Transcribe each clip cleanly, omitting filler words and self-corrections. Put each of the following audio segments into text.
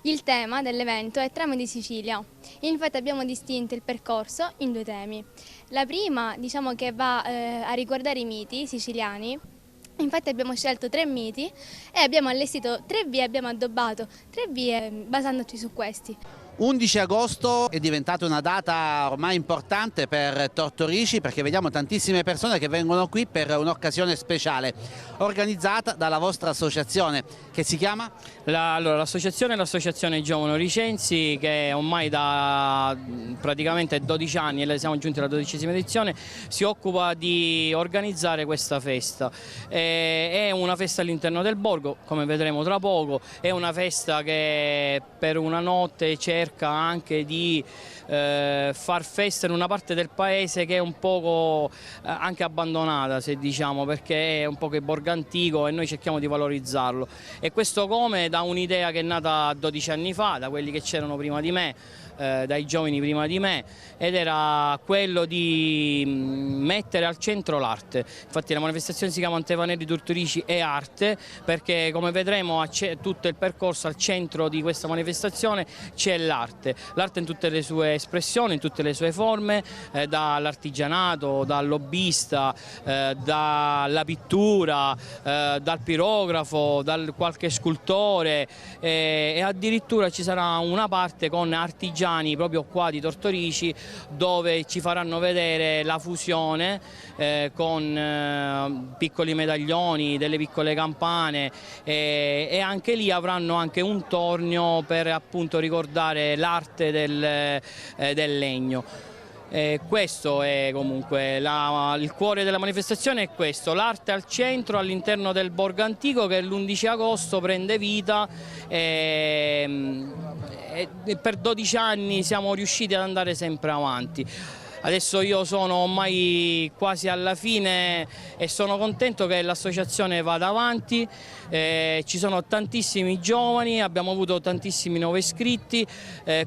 Il tema dell'evento è Trame di Sicilia. Infatti abbiamo distinto il percorso in 2 temi. La prima, diciamo che va a riguardare i miti siciliani. Infatti abbiamo scelto 3 miti e abbiamo allestito 3 vie, abbiamo addobbato 3 vie basandoci su questi. 11 agosto è diventata una data ormai importante per Tortorici, perché vediamo tantissime persone che vengono qui per un'occasione speciale organizzata dalla vostra associazione, che si chiama? L'associazione è l'Associazione Giovani Oricensi, che ormai da praticamente 12 anni, e siamo giunti alla 12ª edizione, si occupa di organizzare questa festa. È una festa all'interno del borgo, come vedremo tra poco, è una festa che per una notte cerca anche di far festa in una parte del paese che è un poco anche abbandonata, se diciamo, perché è un po' che borgo antico e noi cerchiamo di valorizzarlo. E questo come da un'idea che è nata 12 anni fa, da quelli che c'erano prima di me, dai giovani prima di me, ed era quello di mettere al centro l'arte. Infatti la manifestazione si chiama Antevanelli Tortorici e Arte, perché come vedremo tutto il percorso, al centro di questa manifestazione c'è l'arte in tutte le sue espressioni, in tutte le sue forme, dall'artigianato, dal lobbista, dalla pittura, dal pirografo, dal qualche scultore, e addirittura ci sarà una parte con artigiani proprio qua di Tortorici, dove ci faranno vedere la fusione con piccoli medaglioni, delle piccole campane, e anche lì avranno anche un tornio per appunto ricordare l'arte del legno. Questo è comunque il cuore della manifestazione, è questo, l'arte al centro all'interno del borgo antico, che l'11 agosto prende vita. Per 12 anni siamo riusciti ad andare sempre avanti. Adesso io sono ormai quasi alla fine e sono contento che l'associazione vada avanti. Ci sono tantissimi giovani, abbiamo avuto tantissimi nuovi iscritti,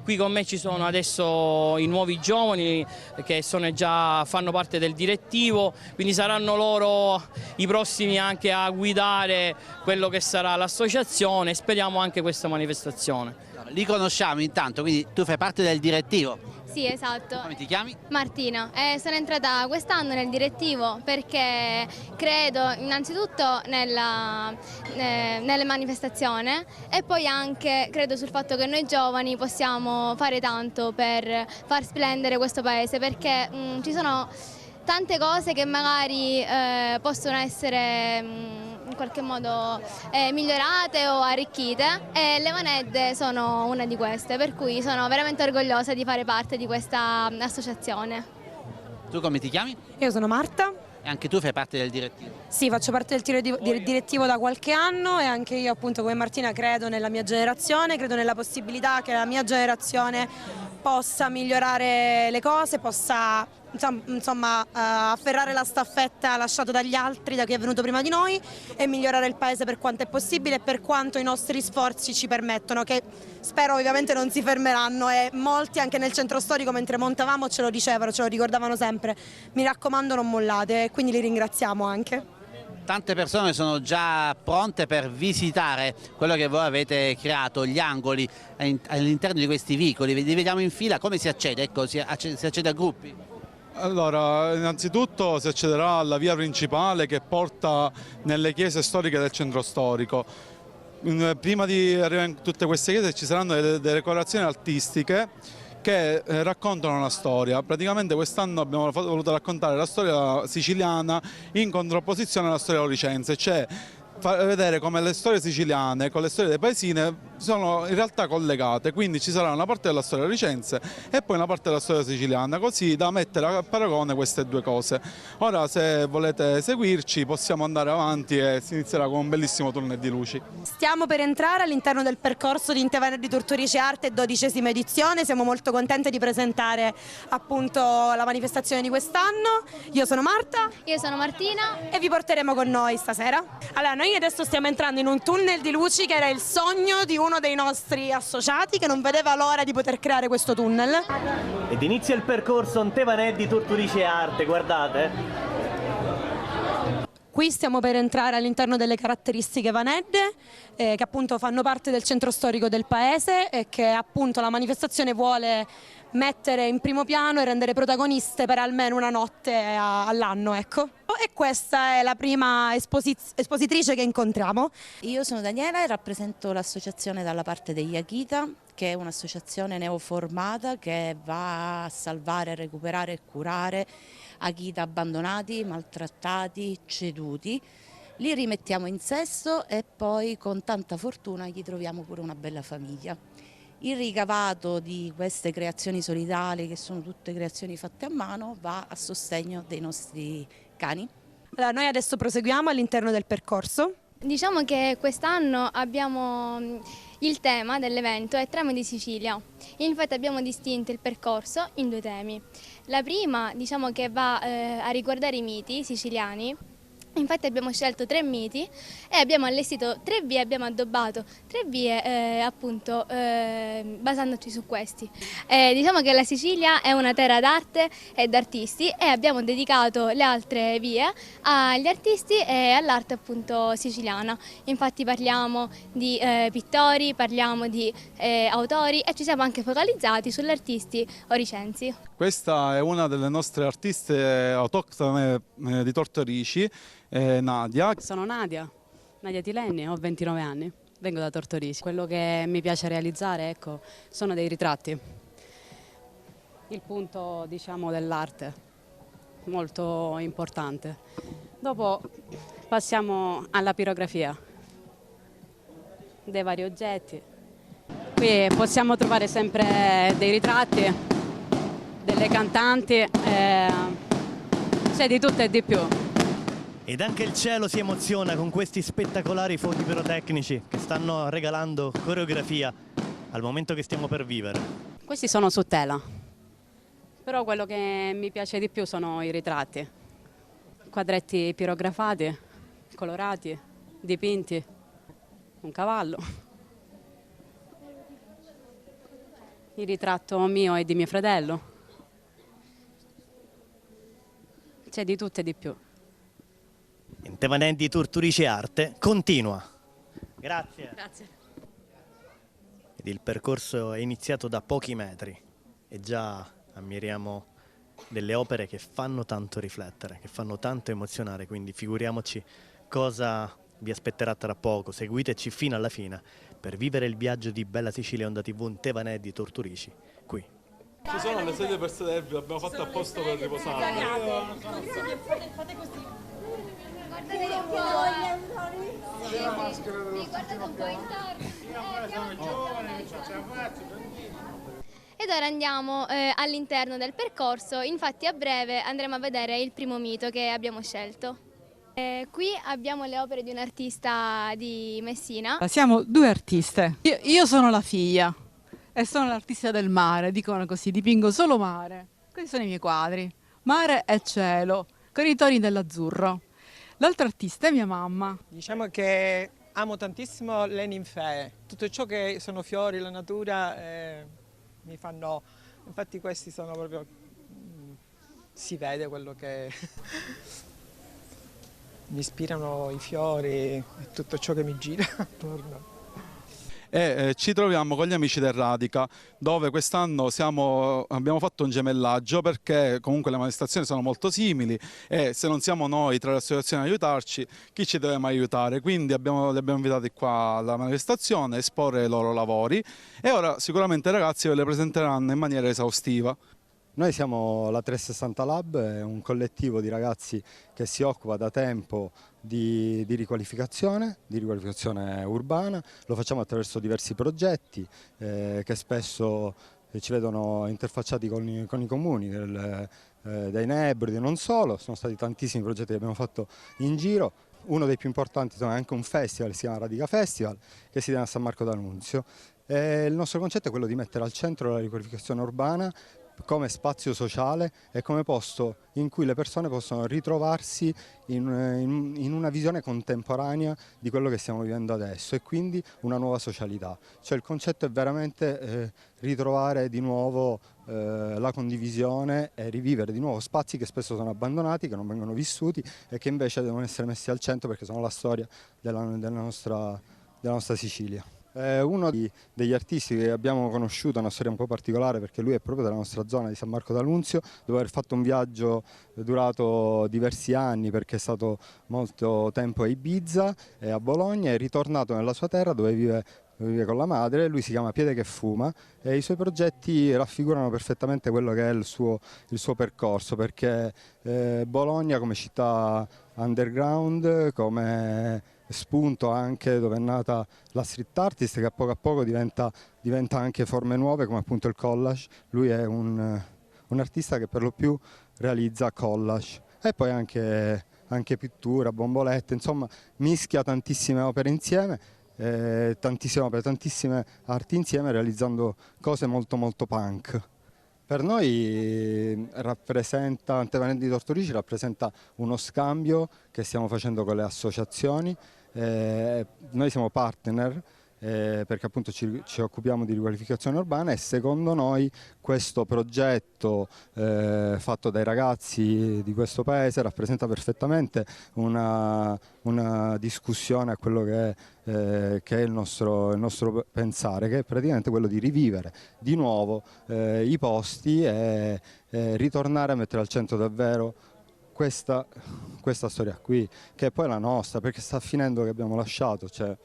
qui con me ci sono adesso i nuovi giovani che fanno parte del direttivo, quindi saranno loro i prossimi anche a guidare quello che sarà l'associazione, e speriamo anche questa manifestazione. Li conosciamo intanto, quindi tu fai parte del direttivo. Sì, esatto. Come ti chiami? Martina, sono entrata quest'anno nel direttivo perché credo innanzitutto nella manifestazione, e poi anche credo sul fatto che noi giovani possiamo fare tanto per far splendere questo paese, perché ci sono tante cose che magari possono essere in qualche modo migliorate o arricchite, e le Vanedde sono una di queste, per cui sono veramente orgogliosa di fare parte di questa associazione. Tu come ti chiami? Io sono Marta. E anche tu fai parte del direttivo? Sì, faccio parte del direttivo da qualche anno, e anche io appunto come Martina credo nella mia generazione, credo nella possibilità che la mia generazione possa migliorare le cose, possa insomma afferrare la staffetta lasciata dagli altri, da chi è venuto prima di noi, e migliorare il paese per quanto è possibile e per quanto i nostri sforzi ci permettono, che spero ovviamente non si fermeranno, e molti anche nel centro storico mentre montavamo ce lo dicevano, ce lo ricordavano sempre: mi raccomando non mollate, e quindi li ringraziamo anche. Tante persone sono già pronte per visitare quello che voi avete creato, gli angoli all'interno di questi vicoli. Li vediamo in fila. Come si accede? Ecco, si accede a gruppi? Allora, innanzitutto si accederà alla via principale che porta nelle chiese storiche del centro storico. Prima di arrivare in tutte queste chiese ci saranno delle decorazioni artistiche che raccontano una storia. Praticamente quest'anno abbiamo voluto raccontare la storia siciliana in contrapposizione alla storia oricense, cioè far vedere come le storie siciliane con le storie dei paesine sono in realtà collegate, quindi ci sarà una parte della storia oricense e poi una parte della storia siciliana, così da mettere a paragone queste due cose. Ora, se volete seguirci, possiamo andare avanti e si inizierà con un bellissimo tunnel di luci. Stiamo per entrare all'interno del percorso di Antevanelli Tortorici Arte 12ª edizione, siamo molto contenti di presentare appunto la manifestazione di quest'anno. Io sono Marta. Io sono Martina. E vi porteremo con noi stasera. Allora, noi adesso stiamo entrando in un tunnel di luci che era il sogno di uno dei nostri associati, che non vedeva l'ora di poter creare questo tunnel. Ed inizia il percorso Antevanelli Tortorici Arte, guardate. Qui stiamo per entrare all'interno delle caratteristiche Vanedde, che appunto fanno parte del centro storico del paese e che appunto la manifestazione vuole mettere in primo piano e rendere protagoniste per almeno una notte all'anno, ecco. E questa è la prima espositrice che incontriamo. Io sono Daniela e rappresento l'associazione dalla parte degli Akita, che è un'associazione neoformata che va a salvare, recuperare e curare Akita abbandonati, maltrattati, ceduti. Li rimettiamo in sesto e poi con tanta fortuna gli troviamo pure una bella famiglia. Il ricavato di queste creazioni solidali, che sono tutte creazioni fatte a mano, va a sostegno dei nostri cani. Allora, noi adesso proseguiamo all'interno del percorso. Diciamo che quest'anno abbiamo il tema dell'evento è Trame di Sicilia. Infatti abbiamo distinto il percorso in 2 temi. La prima, diciamo che va a riguardare i miti siciliani. Infatti abbiamo scelto 3 miti e abbiamo allestito 3 vie, abbiamo addobbato 3 vie appunto basandoci su questi. Diciamo che la Sicilia è una terra d'arte e d'artisti e abbiamo dedicato le altre vie agli artisti e all'arte appunto siciliana. Infatti parliamo di pittori, parliamo di autori e ci siamo anche focalizzati sugli artisti oricensi. Questa è una delle nostre artiste autoctone di Tortorici, Nadia. Sono Nadia Tilenni, ho 29 anni, vengo da Tortorici. Quello che mi piace realizzare, ecco, sono dei ritratti. Il punto, diciamo, dell'arte, molto importante. Dopo passiamo alla pirografia dei vari oggetti. Qui possiamo trovare sempre dei ritratti, delle cantanti, c'è di tutto e di più. Ed anche il cielo si emoziona con questi spettacolari fuochi pirotecnici che stanno regalando coreografia al momento che stiamo per vivere. Questi sono su tela, però quello che mi piace di più sono i ritratti. Quadretti pirografati, colorati, dipinti, un cavallo. Il ritratto mio e di mio fratello. C'è di tutto e di più. Intevanenti Tortorici Arte continua. Grazie. Grazie. Ed il percorso è iniziato da pochi metri e già ammiriamo delle opere che fanno tanto riflettere, che fanno tanto emozionare, quindi figuriamoci cosa vi aspetterà tra poco. Seguiteci fino alla fine per vivere il viaggio di Bella Sicilia Onda TV in Tevanelli Tortorici, qui. Ci sono le sedie per sedervi, l'abbiamo fatto apposta per riposare. Guardate un po', guardate un po' intorno. Ed ora andiamo all'interno del percorso, infatti a breve andremo a vedere il primo mito che abbiamo scelto. Qui abbiamo le opere di un artista di Messina. Siamo 2 artiste, io sono la figlia e sono l'artista del mare, dicono così, dipingo solo mare. Questi sono i miei quadri, mare e cielo, con i toni dell'azzurro. L'altra artista è mia mamma. Diciamo che amo tantissimo le ninfee, tutto ciò che sono fiori, la natura mi fanno, infatti questi sono proprio, si vede quello che mi ispirano i fiori e tutto ciò che mi gira attorno. Ci troviamo con gli amici del Radica, dove quest'anno abbiamo fatto un gemellaggio perché comunque le manifestazioni sono molto simili e se non siamo noi tra le associazioni ad aiutarci, chi ci deve mai aiutare? Quindi li abbiamo invitati qua alla manifestazione a esporre i loro lavori e ora sicuramente i ragazzi ve le presenteranno in maniera esaustiva. Noi siamo la 360 Lab, è un collettivo di ragazzi che si occupa da tempo di riqualificazione urbana. Lo facciamo attraverso diversi progetti che spesso ci vedono interfacciati con i comuni dei Nebrodi e non solo. Sono stati tantissimi progetti che abbiamo fatto in giro. Uno dei più importanti è anche un festival, si chiama Radica Festival, che si tiene a San Marco d'Annunzio. Il nostro concetto è quello di mettere al centro la riqualificazione urbana come spazio sociale e come posto in cui le persone possono ritrovarsi in una visione contemporanea di quello che stiamo vivendo adesso e quindi una nuova socialità. Cioè il concetto è veramente ritrovare di nuovo la condivisione e rivivere di nuovo spazi che spesso sono abbandonati, che non vengono vissuti e che invece devono essere messi al centro perché sono la storia della nostra Sicilia. Uno degli artisti che abbiamo conosciuto ha una storia un po' particolare perché lui è proprio della nostra zona di San Marco d'Annunzio, dopo aver fatto un viaggio durato diversi anni perché è stato molto tempo a Ibiza e a Bologna, è ritornato nella sua terra dove vive con la madre. Lui si chiama Piede che Fuma e i suoi progetti raffigurano perfettamente quello che è il suo percorso, perché Bologna come città underground, come spunto anche dove è nata la street artist, che a poco diventa anche forme nuove come appunto il collage. Lui è un artista che per lo più realizza collage e poi anche pittura, bombolette, insomma mischia tantissime opere insieme, tantissime arti insieme, realizzando cose molto molto punk. Per noi Antevanenti di Tortorici rappresenta uno scambio che stiamo facendo con le associazioni. Noi siamo partner perché appunto ci occupiamo di riqualificazione urbana e secondo noi questo progetto fatto dai ragazzi di questo paese rappresenta perfettamente una discussione a quello che è il nostro pensare, che è praticamente quello di rivivere di nuovo i posti e ritornare a mettere al centro davvero questa storia qui, che è poi la nostra, perché sta finendo che abbiamo lasciato, cioè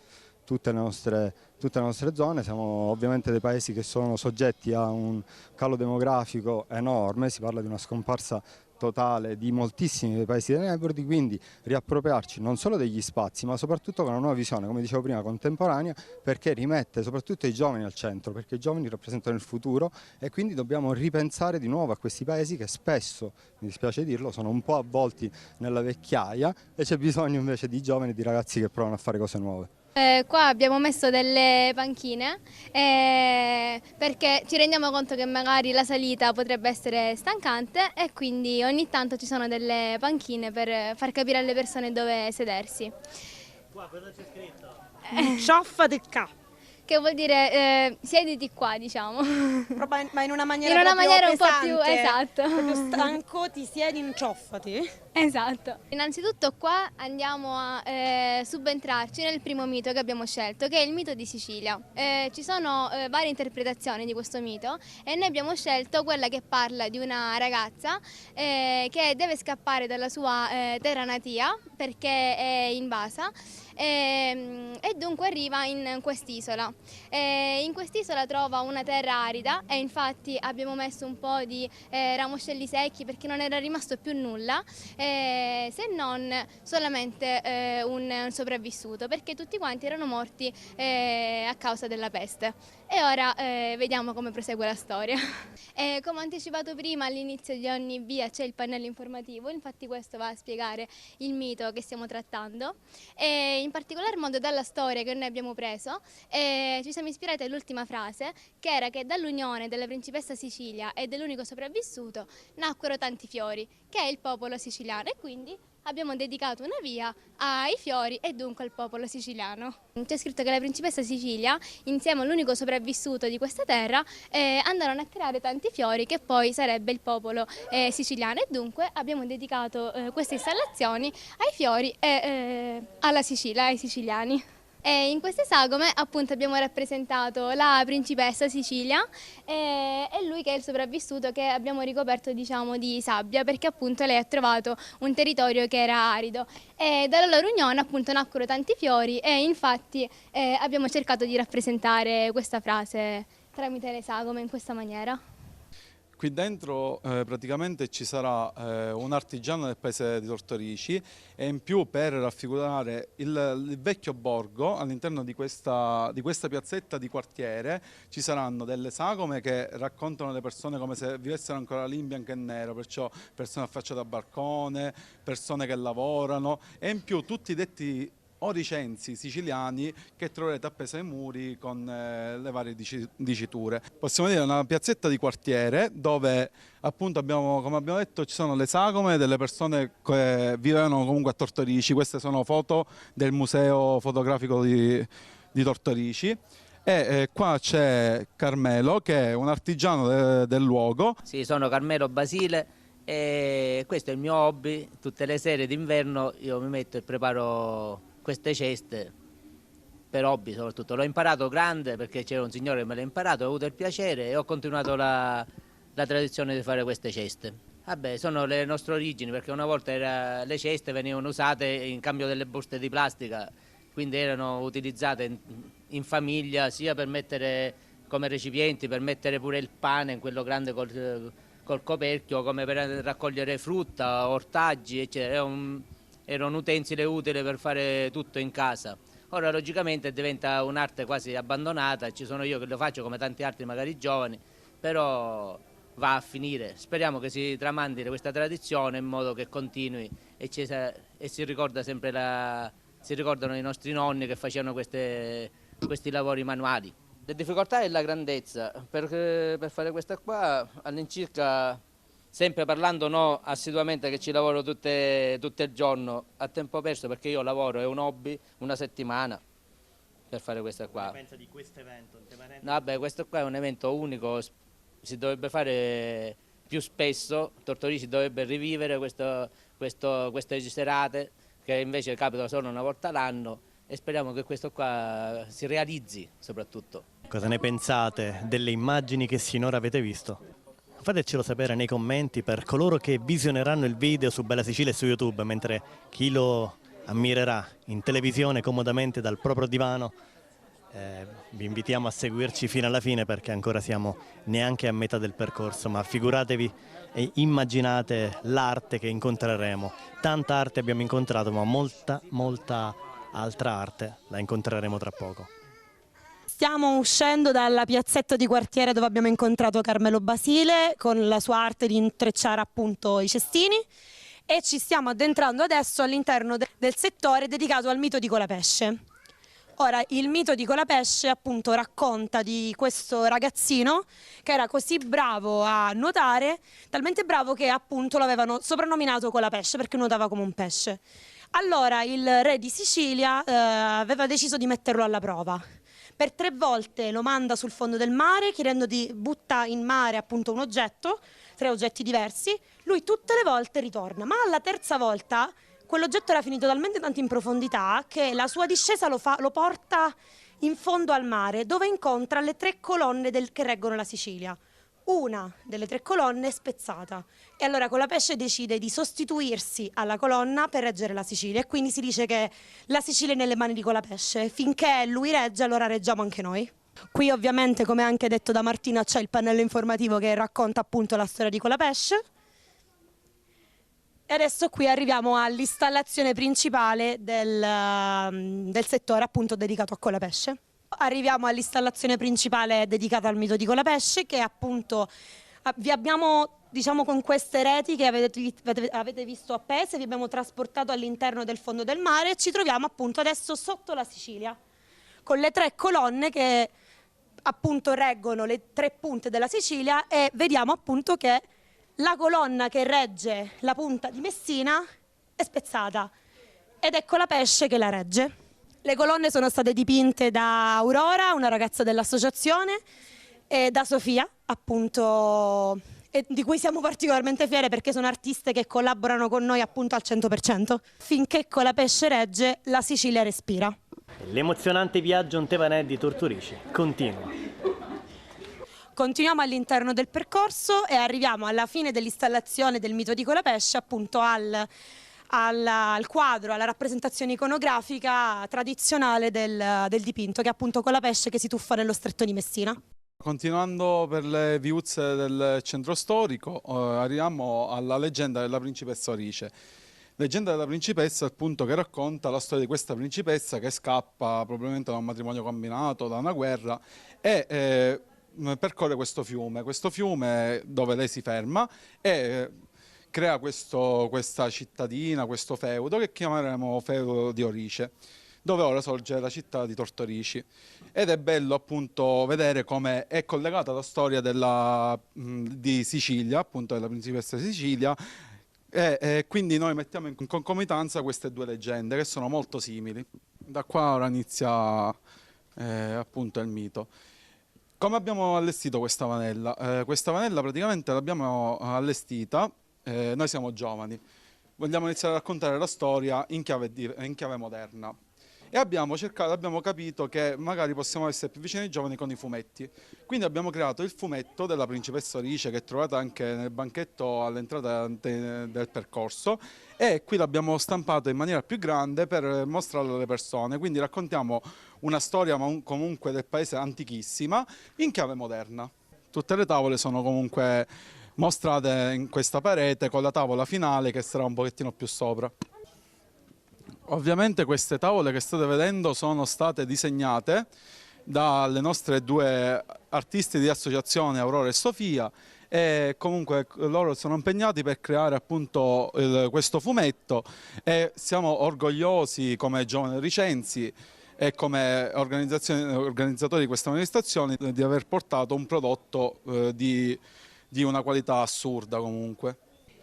tutte le nostre zone. Siamo ovviamente dei paesi che sono soggetti a un calo demografico enorme, si parla di una scomparsa totale di moltissimi dei paesi dei neighborhood, quindi riappropriarci non solo degli spazi ma soprattutto con una nuova visione, come dicevo prima, contemporanea, perché rimette soprattutto i giovani al centro, perché i giovani rappresentano il futuro e quindi dobbiamo ripensare di nuovo a questi paesi che spesso, mi dispiace dirlo, sono un po' avvolti nella vecchiaia e c'è bisogno invece di giovani e di ragazzi che provano a fare cose nuove. Qua abbiamo messo delle panchine perché ci rendiamo conto che magari la salita potrebbe essere stancante e quindi ogni tanto ci sono delle panchine per far capire alle persone dove sedersi. Qua cosa c'è scritto? Cioffa del capo. Che vuol dire siediti qua, diciamo. Ma in una maniera un po' più esatto. Proprio stanco, ti siedi, inciuffati. Esatto. Innanzitutto qua andiamo a subentrarci nel primo mito che abbiamo scelto, che è il mito di Sicilia. Ci sono varie interpretazioni di questo mito e noi abbiamo scelto quella che parla di una ragazza che deve scappare dalla sua terra natia perché è invasa e dunque arriva in quest'isola. In quest'isola trova una terra arida e infatti abbiamo messo un po' di ramoscelli secchi perché non era rimasto più nulla, se non solamente un sopravvissuto, perché tutti quanti erano morti a causa della peste. E ora vediamo come prosegue la storia. Come anticipato prima, all'inizio di ogni via c'è il pannello informativo, infatti questo va a spiegare il mito che stiamo trattando e in particolar modo dalla storia che noi abbiamo preso ci siamo ispirati all'ultima frase, che era che dall'unione della principessa Sicilia e dell'unico sopravvissuto nacquero tanti fiori, che è il popolo siciliano, e quindi abbiamo dedicato una via ai fiori e dunque al popolo siciliano. C'è scritto che la principessa Sicilia, insieme all'unico sopravvissuto di questa terra, andarono a creare tanti fiori che poi sarebbe il popolo siciliano, e dunque abbiamo dedicato queste installazioni ai fiori e alla Sicilia, ai siciliani. E in queste sagome appunto abbiamo rappresentato la principessa Sicilia e lui che è il sopravvissuto, che abbiamo ricoperto diciamo di sabbia perché appunto lei ha trovato un territorio che era arido e dalla loro unione appunto nacquero tanti fiori e infatti abbiamo cercato di rappresentare questa frase tramite le sagome in questa maniera. Qui dentro praticamente ci sarà un artigiano del paese di Tortorici e in più per raffigurare il vecchio borgo all'interno di questa piazzetta di quartiere ci saranno delle sagome che raccontano le persone come se vivessero ancora lì in bianco e nero, perciò persone affacciate a balcone, persone che lavorano e in più tutti i detti oricensi siciliani che troverete appesi ai muri con le varie diciture. Possiamo dire una piazzetta di quartiere dove appunto come abbiamo detto ci sono le sagome delle persone che vivevano comunque a Tortorici. Queste sono foto del museo fotografico di Tortorici. E qua c'è Carmelo, che è un artigiano del luogo. Sì, sono Carmelo Basile e questo è il mio hobby. Tutte le sere d'inverno io mi metto e preparo queste ceste per hobby soprattutto. L'ho imparato grande perché c'era un signore che me l'ha imparato, ho avuto il piacere e ho continuato la tradizione di fare queste ceste. Vabbè, sono le nostre origini, perché una volta le ceste venivano usate in cambio delle buste di plastica, quindi erano utilizzate in famiglia sia per mettere come recipienti, per mettere pure il pane in quello grande col coperchio, come per raccogliere frutta, ortaggi, eccetera. Era un utensile utile per fare tutto in casa. Ora logicamente diventa un'arte quasi abbandonata, ci sono io che lo faccio come tanti altri magari giovani, però va a finire. Speriamo che si tramandi questa tradizione in modo che continui e si ricorda sempre si ricordano i nostri nonni che facevano questi lavori manuali. La difficoltà è la grandezza, per fare questa qua all'incirca, sempre parlando assiduamente che ci lavoro tutto il giorno a tempo perso, perché io lavoro, è un hobby, una settimana per fare questa qua. Che pensa di questo evento? Vabbè, questo qua è un evento unico, si dovrebbe fare più spesso, Tortorici dovrebbe rivivere queste serate che invece capitano solo una volta l'anno e speriamo che questo qua si realizzi soprattutto. Cosa ne pensate delle immagini che sinora avete visto? Fatecelo sapere nei commenti per coloro che visioneranno il video su Bella Sicilia e su YouTube, mentre chi lo ammirerà in televisione comodamente dal proprio divano. Vi invitiamo a seguirci fino alla fine perché ancora siamo neanche a metà del percorso, ma figuratevi e immaginate l'arte che incontreremo. Tanta arte abbiamo incontrato, ma molta altra arte la incontreremo tra poco. Stiamo uscendo dalla piazzetta di quartiere dove abbiamo incontrato Carmelo Basile con la sua arte di intrecciare appunto i cestini e ci stiamo addentrando adesso all'interno del settore dedicato al mito di Colapesce. Ora, il mito di Colapesce appunto racconta di questo ragazzino che era così bravo a nuotare, talmente bravo che appunto l'avevano soprannominato Colapesce perché nuotava come un pesce. Allora il re di Sicilia aveva deciso di metterlo alla prova. Per 3 volte lo manda sul fondo del mare chiedendo di buttare in mare appunto un oggetto, 3 oggetti diversi, lui tutte le volte ritorna, ma alla terza volta quell'oggetto era finito talmente tanto in profondità che la sua discesa lo porta in fondo al mare, dove incontra le 3 colonne che reggono la Sicilia. Una delle 3 colonne è spezzata e allora Colapesce decide di sostituirsi alla colonna per reggere la Sicilia e quindi si dice che la Sicilia è nelle mani di Colapesce. Finché lui regge, allora reggiamo anche noi. Qui ovviamente, come anche detto da Martina, c'è il pannello informativo che racconta appunto la storia di Colapesce. E adesso qui arriviamo all'installazione principale del settore appunto dedicato a Colapesce. Arriviamo all'installazione principale dedicata al mito di Colapesce che appunto vi abbiamo, diciamo, con queste reti che avete visto appese, vi abbiamo trasportato all'interno del fondo del mare e ci troviamo appunto adesso sotto la Sicilia con le 3 colonne che appunto reggono le 3 punte della Sicilia e vediamo appunto che la colonna che regge la punta di Messina è spezzata ed è Colapesce che la regge. Le colonne sono state dipinte da Aurora, una ragazza dell'associazione, e da Sofia, appunto, e di cui siamo particolarmente fiere perché sono artiste che collaborano con noi appunto al 100%. Finché Colapesce regge, la Sicilia respira. L'emozionante viaggio in Tevanè di Tortorici continua. Continuiamo all'interno del percorso e arriviamo alla fine dell'installazione del mito di Colapesce, appunto al quadro, alla rappresentazione iconografica tradizionale del dipinto, che è appunto Colapesce che si tuffa nello stretto di Messina. Continuando per le viuzze del centro storico, arriviamo alla leggenda della principessa Orice. Leggenda della principessa, appunto, che racconta la storia di questa principessa che scappa probabilmente da un matrimonio combinato, da una guerra e percorre questo fiume dove lei si ferma e crea questa cittadina, questo feudo che chiameremo feudo di Orice, dove ora sorge la città di Tortorici. Ed è bello appunto vedere come è collegata la storia di Sicilia, appunto della principessa di Sicilia, e quindi noi mettiamo in concomitanza queste 2 leggende che sono molto simili. Da qua ora inizia appunto è il mito. Come abbiamo allestito questa vanella? Questa vanella praticamente l'abbiamo allestita, noi siamo giovani, vogliamo iniziare a raccontare la storia in chiave moderna. E abbiamo capito che magari possiamo essere più vicini ai giovani con i fumetti. Quindi abbiamo creato il fumetto della Principessa Alice, che trovate anche nel banchetto all'entrata del percorso, e qui l'abbiamo stampato in maniera più grande per mostrarlo alle persone. Quindi raccontiamo una storia comunque del paese antichissima in chiave moderna. Tutte le tavole sono comunque mostrate in questa parete, con la tavola finale che sarà un pochettino più sopra. Ovviamente queste tavole che state vedendo sono state disegnate dalle nostre due artisti di associazione, Aurora e Sofia, e comunque loro sono impegnati per creare appunto questo fumetto, e siamo orgogliosi come Giovani Ricenzi e come organizzatori di questa manifestazione di aver portato un prodotto di una qualità assurda comunque.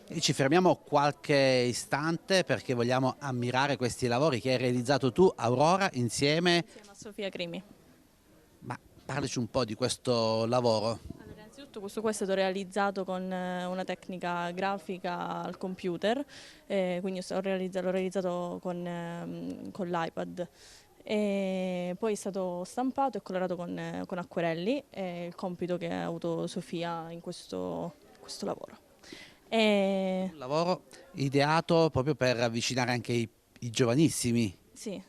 E ci fermiamo qualche istante perché vogliamo ammirare questi lavori che hai realizzato tu, Aurora, insieme a Sofia Crimi. Ma parlaci un po' di questo lavoro. Allora, innanzitutto questo è stato realizzato con una tecnica grafica al computer, quindi l'ho realizzato con l'iPad. E poi è stato stampato e colorato con acquerelli, è il compito che ha avuto Sofia in questo lavoro. Un lavoro ideato proprio per avvicinare anche i giovanissimi. Sì,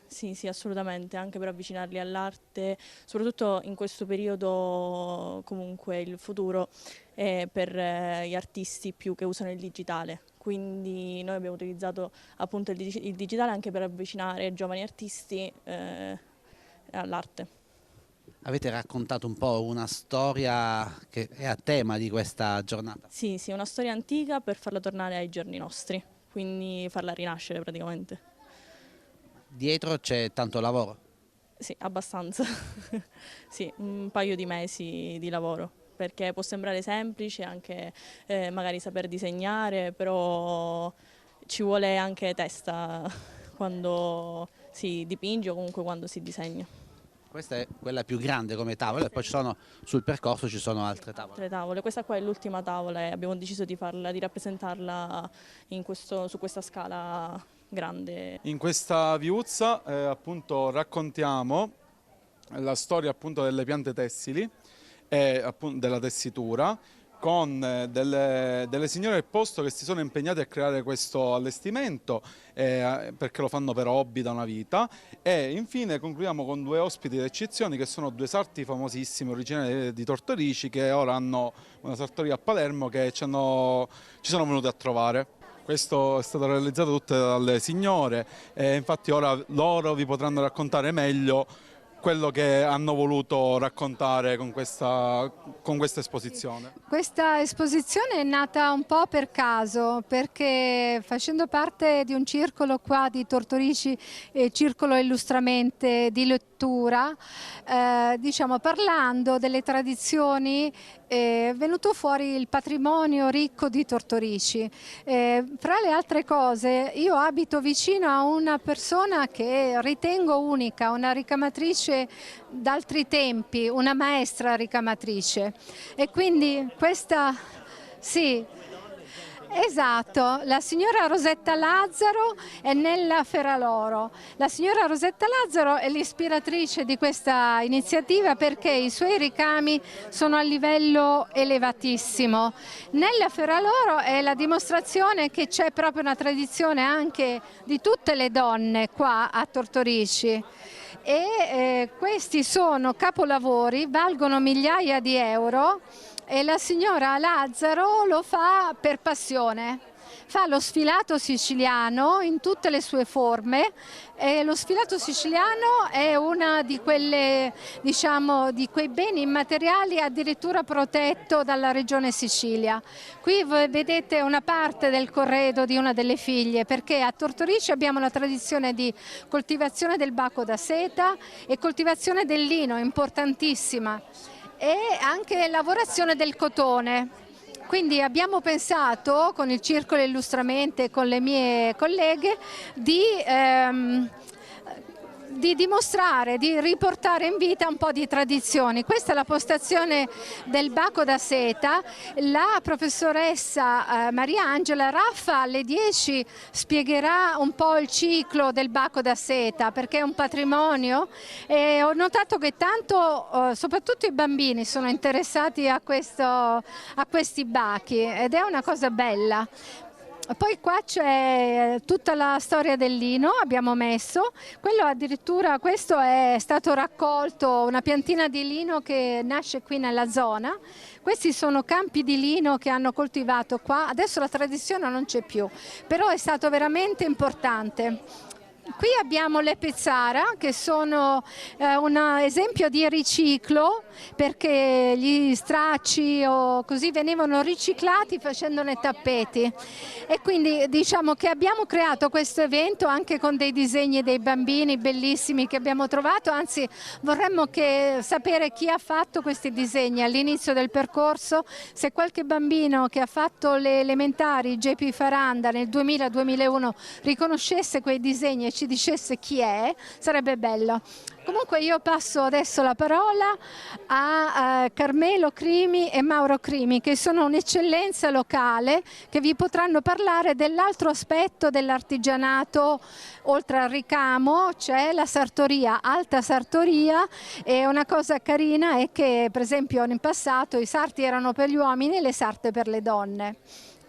assolutamente, anche per avvicinarli all'arte, soprattutto in questo periodo comunque il futuro è per gli artisti più che usano il digitale, quindi noi abbiamo utilizzato appunto il digitale anche per avvicinare i giovani artisti all'arte. Avete raccontato un po' una storia che è a tema di questa giornata. Sì, una storia antica per farla tornare ai giorni nostri, quindi farla rinascere praticamente. Dietro c'è tanto lavoro? Sì, abbastanza. Sì, un paio di mesi di lavoro, perché può sembrare semplice anche magari saper disegnare, però ci vuole anche testa quando si dipinge o comunque quando si disegna. Questa è quella più grande come tavola, e poi sul percorso ci sono altre tavole. Questa qua è l'ultima tavola e abbiamo deciso di rappresentarla su questa scala grande. In questa viuzza appunto raccontiamo la storia appunto delle piante tessili e appunto della tessitura, con delle signore del posto che si sono impegnate a creare questo allestimento perché lo fanno per hobby da una vita, e infine concludiamo con due ospiti d'eccezione che sono due sarti famosissimi originari di Tortorici, che ora hanno una sartoria a Palermo, che ci sono venuti a trovare. Questo è stato realizzato tutte dalle signore e infatti ora loro vi potranno raccontare meglio quello che hanno voluto raccontare con questa esposizione. Questa esposizione è nata un po' per caso, perché facendo parte di un circolo qua di Tortorici, Circolo Illustramente di lettura, diciamo parlando delle tradizioni, è venuto fuori il patrimonio ricco di Tortorici. Fra le altre cose, io abito vicino a una persona che ritengo unica, una ricamatrice d'altri tempi, una maestra ricamatrice, e quindi questa, sì, esatto, la signora Rosetta Lazzaro è Nella Ferraloro. La signora Rosetta Lazzaro è l'ispiratrice di questa iniziativa perché i suoi ricami sono a livello elevatissimo. Nella Ferraloro è la dimostrazione che c'è proprio una tradizione anche di tutte le donne qua a Tortorici. E questi sono capolavori, valgono migliaia di euro, e la signora Lazzaro lo fa per passione. Fa lo sfilato siciliano in tutte le sue forme, e lo sfilato siciliano è una di quelle, diciamo, di quei beni immateriali addirittura protetto dalla regione Sicilia. Qui voi vedete una parte del corredo di una delle figlie, perché a Tortorici abbiamo la tradizione di coltivazione del bacco da seta e coltivazione del lino, importantissima, e anche lavorazione del cotone. Quindi abbiamo pensato con il Circolo Illustramente e con le mie colleghe di di dimostrare, di riportare in vita un po' di tradizioni. Questa è la postazione del Baco da Seta. La professoressa Mariangela Raffa alle 10 spiegherà un po' il ciclo del Baco da Seta, perché è un patrimonio, e ho notato che tanto soprattutto i bambini sono interessati a questi bachi, ed è una cosa bella. Poi qua c'è tutta la storia del lino, abbiamo messo, quello addirittura, questo è stato raccolto, una piantina di lino che nasce qui nella zona. Questi sono campi di lino che hanno coltivato qua, adesso la tradizione non c'è più, però è stato veramente importante. Qui abbiamo le pezzara, che sono un esempio di riciclo, perché gli stracci o così venivano riciclati facendone tappeti, e quindi diciamo che abbiamo creato questo evento anche con dei disegni dei bambini bellissimi che abbiamo trovato, anzi vorremmo sapere chi ha fatto questi disegni all'inizio del percorso. Se qualche bambino che ha fatto le elementari JP Faranda nel 2000-2001 riconoscesse quei disegni e ci dicesse chi è, sarebbe bello. Comunque io passo adesso la parola a Carmelo Crimi e Mauro Crimi, che sono un'eccellenza locale, che vi potranno parlare dell'altro aspetto dell'artigianato. Oltre al ricamo c'è la sartoria, alta sartoria, e una cosa carina è che per esempio in passato i sarti erano per gli uomini e le sarte per le donne.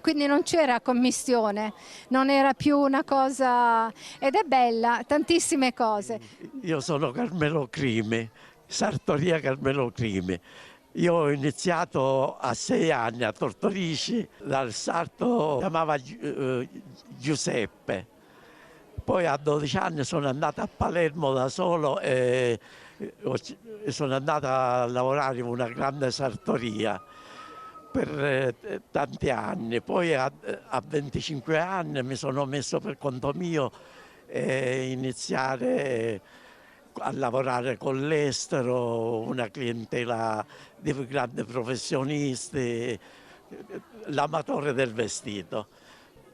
Quindi non c'era commistione, non era più una cosa, ed è bella, tantissime cose. Io sono Carmelo Crimi, sartoria Carmelo Crimi. Io ho iniziato a 6 anni a Tortorici, dal sarto si chiamava Giuseppe. Poi a 12 anni sono andato a Palermo da solo e sono andato a lavorare in una grande sartoria per tanti anni. Poi a 25 anni mi sono messo per conto mio e iniziare a lavorare con l'estero, una clientela di grandi professionisti, l'amatore del vestito.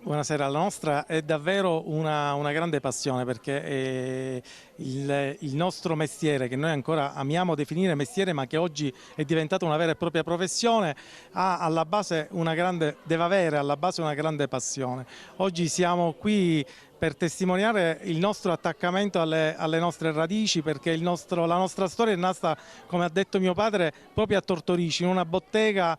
Buonasera, la nostra è davvero una grande passione, perché il nostro mestiere, che noi ancora amiamo definire mestiere ma che oggi è diventato una vera e propria professione, deve avere alla base una grande passione. Oggi siamo qui per testimoniare il nostro attaccamento alle nostre radici, perché la nostra storia è nata, come ha detto mio padre, proprio a Tortorici, in una bottega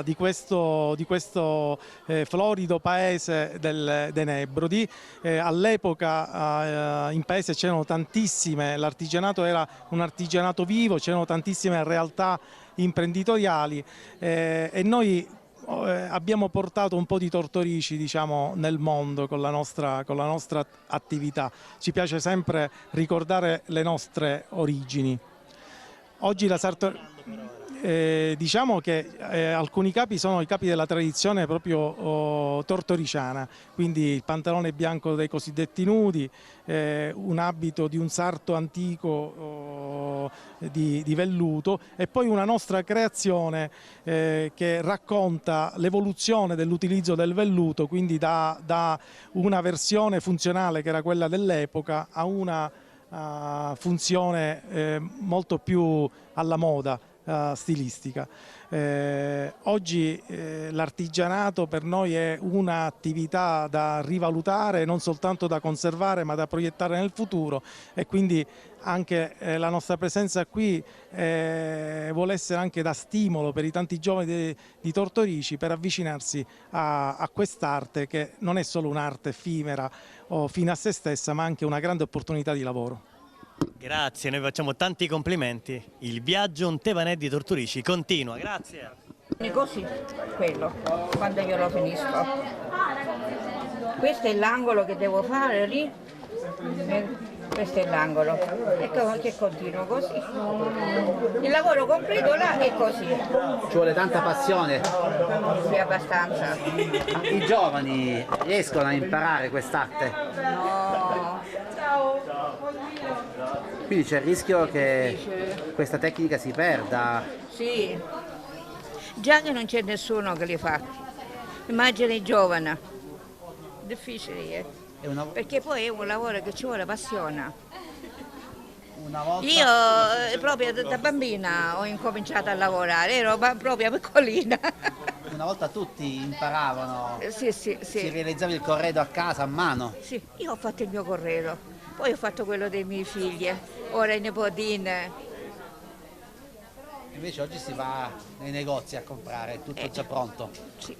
di questo florido paese dei Nebrodi. All'epoca in paese c'erano tantissime, l'artigianato era un artigianato vivo, c'erano tantissime realtà imprenditoriali e noi abbiamo portato un po' di Tortorici, diciamo, nel mondo con la nostra attività. Ci piace sempre ricordare le nostre origini. Oggi la sartoria, diciamo che alcuni capi sono i capi della tradizione proprio tortoriciana, quindi il pantalone bianco dei cosiddetti nudi, un abito di un sarto antico di velluto, e poi una nostra creazione che racconta l'evoluzione dell'utilizzo del velluto, quindi da una versione funzionale che era quella dell'epoca a una funzione molto più alla moda stilistica. Oggi l'artigianato per noi è un'attività da rivalutare, non soltanto da conservare ma da proiettare nel futuro, e quindi anche la nostra presenza qui vuole essere anche da stimolo per i tanti giovani di Tortorici per avvicinarsi a quest'arte, che non è solo un'arte effimera o fine a se stessa, ma anche una grande opportunità di lavoro. Grazie, noi facciamo tanti complimenti. Il viaggio un Tevanè di Tortorici continua, grazie. Così, quello, quando io lo finisco. Questo è l'angolo che devo fare lì. Questo è l'angolo. Ecco che continuo così. Il lavoro completo là è così. Ci vuole tanta passione. Sì, abbastanza. I giovani riescono a imparare quest'arte? No. Quindi c'è il rischio che questa tecnica si perda? Sì. Già che non c'è nessuno che li fa. Immagina i giovani. Difficile, perché poi è un lavoro che ci vuole passione. Una volta... Io proprio da bambina ho incominciato a lavorare, ero proprio piccolina. Una volta tutti imparavano, Sì. si realizzava il corredo a casa a mano. Sì, io ho fatto il mio corredo, poi ho fatto quello dei miei figli, ora i nipotine. Invece oggi si va nei negozi a comprare, tutto già pronto. Sì.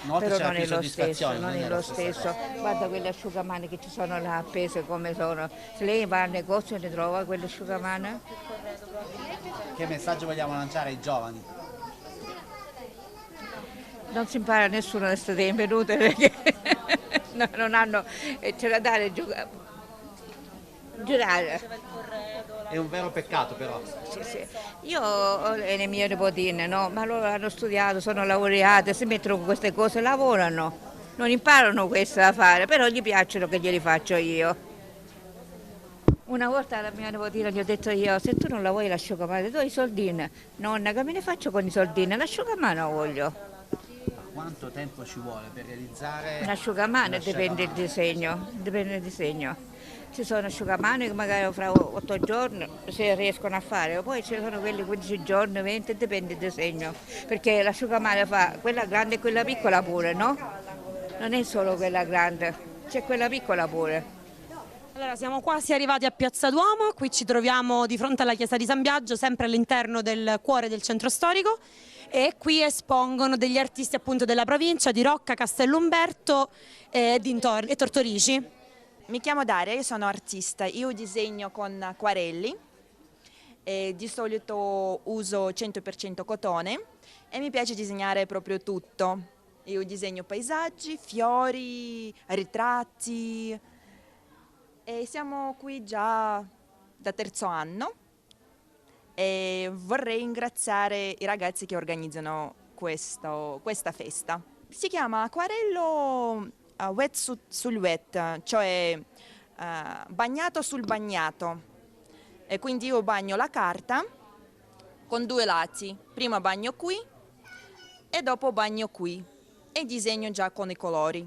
Una volta Però c'era non più è lo stesso, soddisfazione, non è la lo stessa stesso. cosa. Guarda quelle asciugamani che ci sono là appese come sono. Se lei va al negozio e ne trova quelle asciugamani. Che messaggio vogliamo lanciare ai giovani? Non si impara nessuno da questo tempo, è inutile perché non hanno, c'è da dare giurare. È un vero peccato però. Sì. Io ho le mie nipotine, no? Ma loro hanno studiato, sono laureate, si mettono con queste cose, lavorano, non imparano questo da fare, però gli piacciono che glieli faccio io. Una volta alla mia nipotina gli ho detto io, se tu non la vuoi l'asciugamano, do i soldini. Nonna, che me ne faccio con i soldini? L'asciugamano voglio. Quanto tempo ci vuole per realizzare Un asciugamano dipende dal disegno, Ci sono asciugamani che magari fra 8 giorni si riescono a fare, poi ci sono quelli 15 giorni, 20, dipende dal disegno. Perché l'asciugamano fa quella grande e quella piccola pure, no? Non è solo quella grande, c'è quella piccola pure. Allora, siamo quasi arrivati a Piazza Duomo, qui ci troviamo di fronte alla chiesa di San Biagio, sempre all'interno del cuore del centro storico, e qui espongono degli artisti appunto della provincia di Rocca, Castellumberto e Tortorici. Mi chiamo Daria, io sono artista, io disegno con acquarelli, di solito uso 100% cotone e mi piace disegnare proprio tutto. Io disegno paesaggi, fiori, ritratti e siamo qui già da terzo anno e vorrei ringraziare i ragazzi che organizzano questa festa. Si chiama acquarello wet sul wet, cioè bagnato sul bagnato. E quindi io bagno la carta con due lati, prima bagno qui e dopo bagno qui e disegno già con i colori.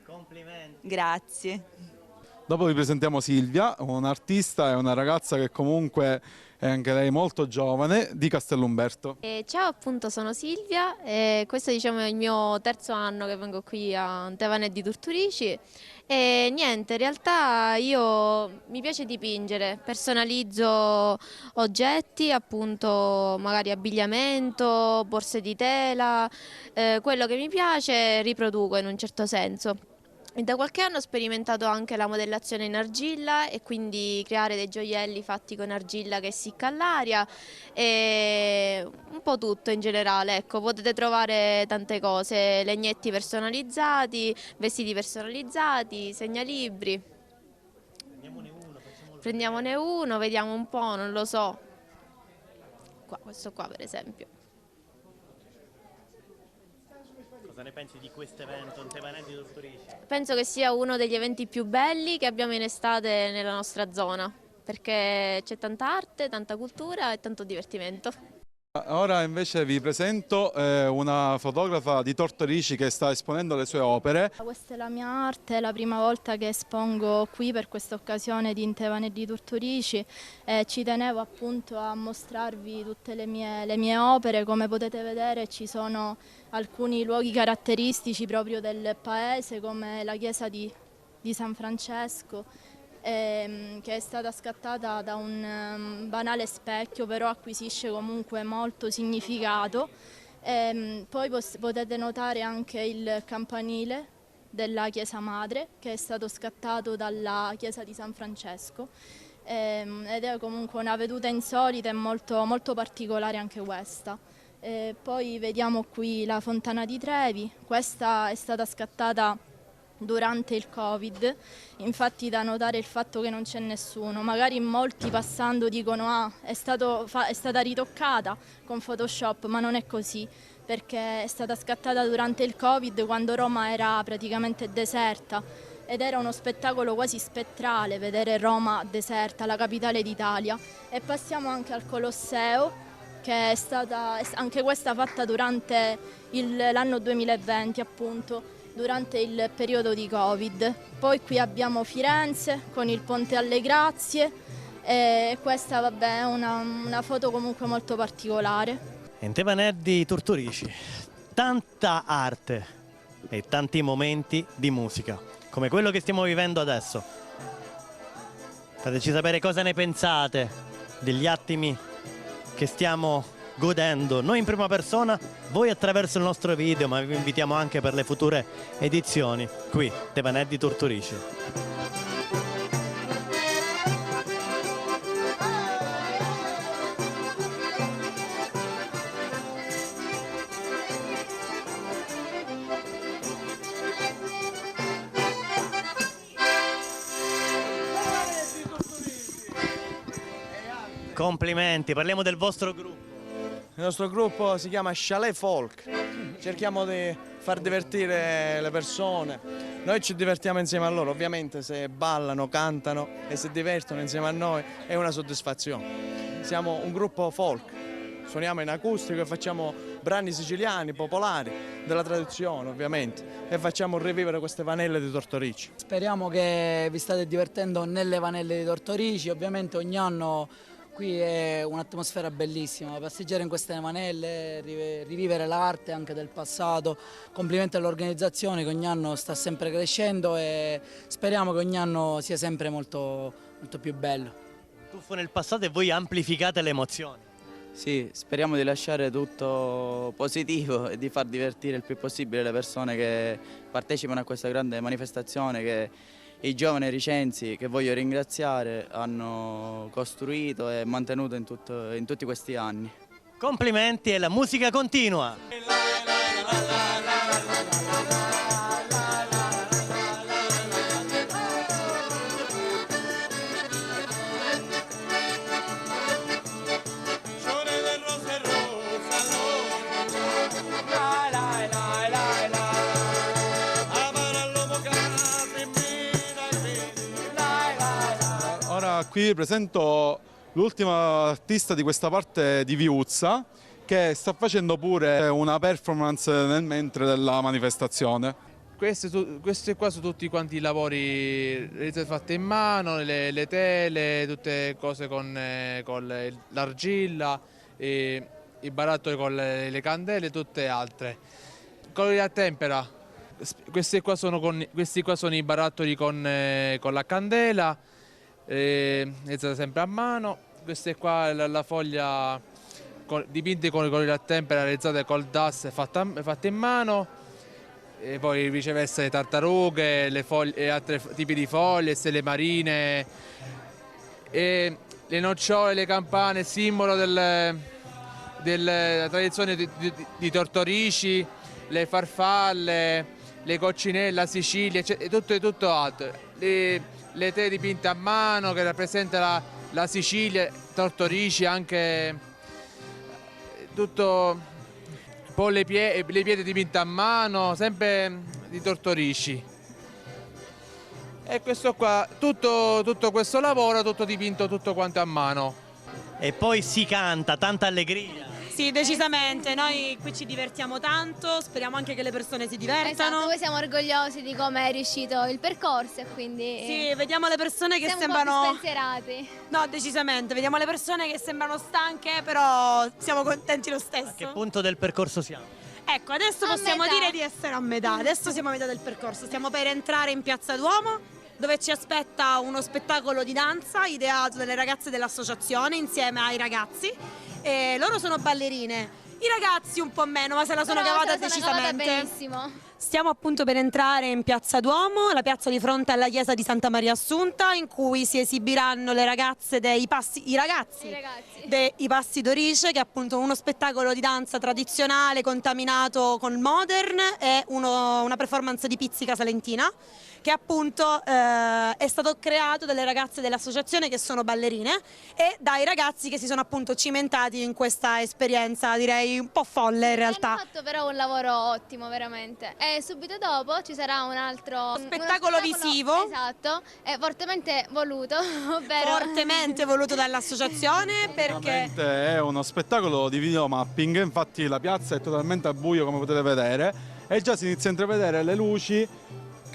Complimenti. Grazie. Dopo vi presentiamo Silvia, un'artista e una ragazza che comunque è anche lei molto giovane, di Castellumberto. Ciao, appunto sono Silvia e questo diciamo è il mio terzo anno che vengo qui a Tevanet di Tortorici e niente, in realtà mi piace dipingere, personalizzo oggetti, appunto magari abbigliamento, borse di tela, quello che mi piace riproduco in un certo senso. E da qualche anno ho sperimentato anche la modellazione in argilla e quindi creare dei gioielli fatti con argilla che essicca all'aria e un po' tutto in generale, ecco, potete trovare tante cose, legnetti personalizzati, vestiti personalizzati, segnalibri. Prendiamone uno, vediamo un po', non lo so. Questo qua per esempio. Cosa ne pensi di questo evento in Tevanet di Tortorici? Penso che sia uno degli eventi più belli che abbiamo in estate nella nostra zona, perché c'è tanta arte, tanta cultura e tanto divertimento. Ora invece vi presento una fotografa di Tortorici che sta esponendo le sue opere. Questa è la mia arte, è la prima volta che espongo qui per questa occasione di Tevanet di Tortorici e ci tenevo appunto a mostrarvi tutte le mie opere. Come potete vedere ci sono alcuni luoghi caratteristici proprio del paese come la chiesa di San Francesco, che è stata scattata da un banale specchio, però acquisisce comunque molto significato. Poi potete notare anche il campanile della chiesa madre, che è stato scattato dalla chiesa di San Francesco, ed è comunque una veduta insolita e molto, molto particolare anche questa. Poi vediamo qui la Fontana di Trevi, questa è stata scattata durante il Covid, infatti da notare il fatto che non c'è nessuno, magari molti passando dicono è stata ritoccata con Photoshop, ma non è così, perché è stata scattata durante il Covid quando Roma era praticamente deserta ed era uno spettacolo quasi spettrale vedere Roma deserta, la capitale d'Italia. E passiamo anche al Colosseo, che è stata anche questa fatta durante l'anno 2020 appunto, durante il periodo di Covid. Poi qui abbiamo Firenze con il Ponte alle Grazie, e questa vabbè è una foto comunque molto particolare. Ente Tortorici, tanta arte e tanti momenti di musica, come quello che stiamo vivendo adesso. Fateci sapere cosa ne pensate degli attimi che stiamo godendo, noi in prima persona, voi attraverso il nostro video, ma vi invitiamo anche per le future edizioni qui, Tevanelli Tortorici. Complimenti, parliamo del vostro gruppo. Il nostro gruppo si chiama Chalet Folk, cerchiamo di far divertire le persone, noi ci divertiamo insieme a loro, ovviamente se ballano, cantano e si divertono insieme a noi è una soddisfazione. Siamo un gruppo folk, suoniamo in acustico e facciamo brani siciliani, popolari, della tradizione ovviamente, e facciamo rivivere queste vanelle di Tortorici. Speriamo che vi state divertendo nelle vanelle di Tortorici, ovviamente ogni anno qui è un'atmosfera bellissima, passeggiare in queste vanelle, rivivere l'arte anche del passato. Complimenti all'organizzazione che ogni anno sta sempre crescendo e speriamo che ogni anno sia sempre molto più bello. Tuffo nel passato e voi amplificate le emozioni. Sì, speriamo di lasciare tutto positivo e di far divertire il più possibile le persone che partecipano a questa grande manifestazione che i giovani ricenzi, che voglio ringraziare, hanno costruito e mantenuto in tutti questi anni. Complimenti e la musica continua! Qui presento l'ultima artista di questa parte di Viuzza che sta facendo pure una performance nel mentre della manifestazione. Questi qua sono tutti quanti i lavori fatti in mano, le tele, tutte cose con l'argilla, i barattoli con le candele e tutte altre. Colori a tempera, questi qua sono i barattoli con la candela, realizzata sempre a mano. Questa qua è la foglia dipinte con i colori a tempera, realizzate col DAS fatta in mano, e poi viceversa le tartarughe, le foglie, e altri tipi di foglie, stelle marine, e le nocciole, le campane, simbolo della tradizione di Tortorici, le farfalle, le coccinelle, la Sicilia, tutto altro. Le tele dipinte a mano che rappresenta la Sicilia, Tortorici, anche tutto, poi le pietre dipinte a mano, sempre di Tortorici. E questo qua, tutto questo lavoro, tutto dipinto, tutto quanto a mano. E poi si canta, tanta allegria. Sì, decisamente, noi qui ci divertiamo tanto, speriamo anche che le persone si divertano. Esatto, noi siamo orgogliosi di come è riuscito il percorso e quindi... Sì, vediamo le persone che siamo sembrano... un po' più spensierati. No, decisamente, vediamo le persone che sembrano stanche, però siamo contenti lo stesso. A che punto del percorso siamo? Ecco, adesso possiamo dire di essere a metà, adesso siamo a metà del percorso, stiamo per entrare in Piazza Duomo, dove ci aspetta uno spettacolo di danza ideato dalle ragazze dell'associazione insieme ai ragazzi. E loro sono ballerine, i ragazzi un po' meno, ma se la sono cavata decisamente. Benissimo. Stiamo appunto per entrare in Piazza Duomo, la piazza di fronte alla chiesa di Santa Maria Assunta, in cui si esibiranno le ragazze i ragazzi dei Passi d'Orice, che è appunto uno spettacolo di danza tradizionale contaminato con modern e una performance di pizzica salentina, che appunto è stato creato dalle ragazze dell'associazione che sono ballerine e dai ragazzi che si sono appunto cimentati in questa esperienza, direi un po' folle in realtà. Hanno fatto però un lavoro ottimo veramente, e subito dopo ci sarà un altro spettacolo visivo, esatto, fortemente voluto, ovvero fortemente voluto dall'associazione, perché è uno spettacolo di videomapping, infatti la piazza è totalmente al buio come potete vedere e già si inizia a intravedere le luci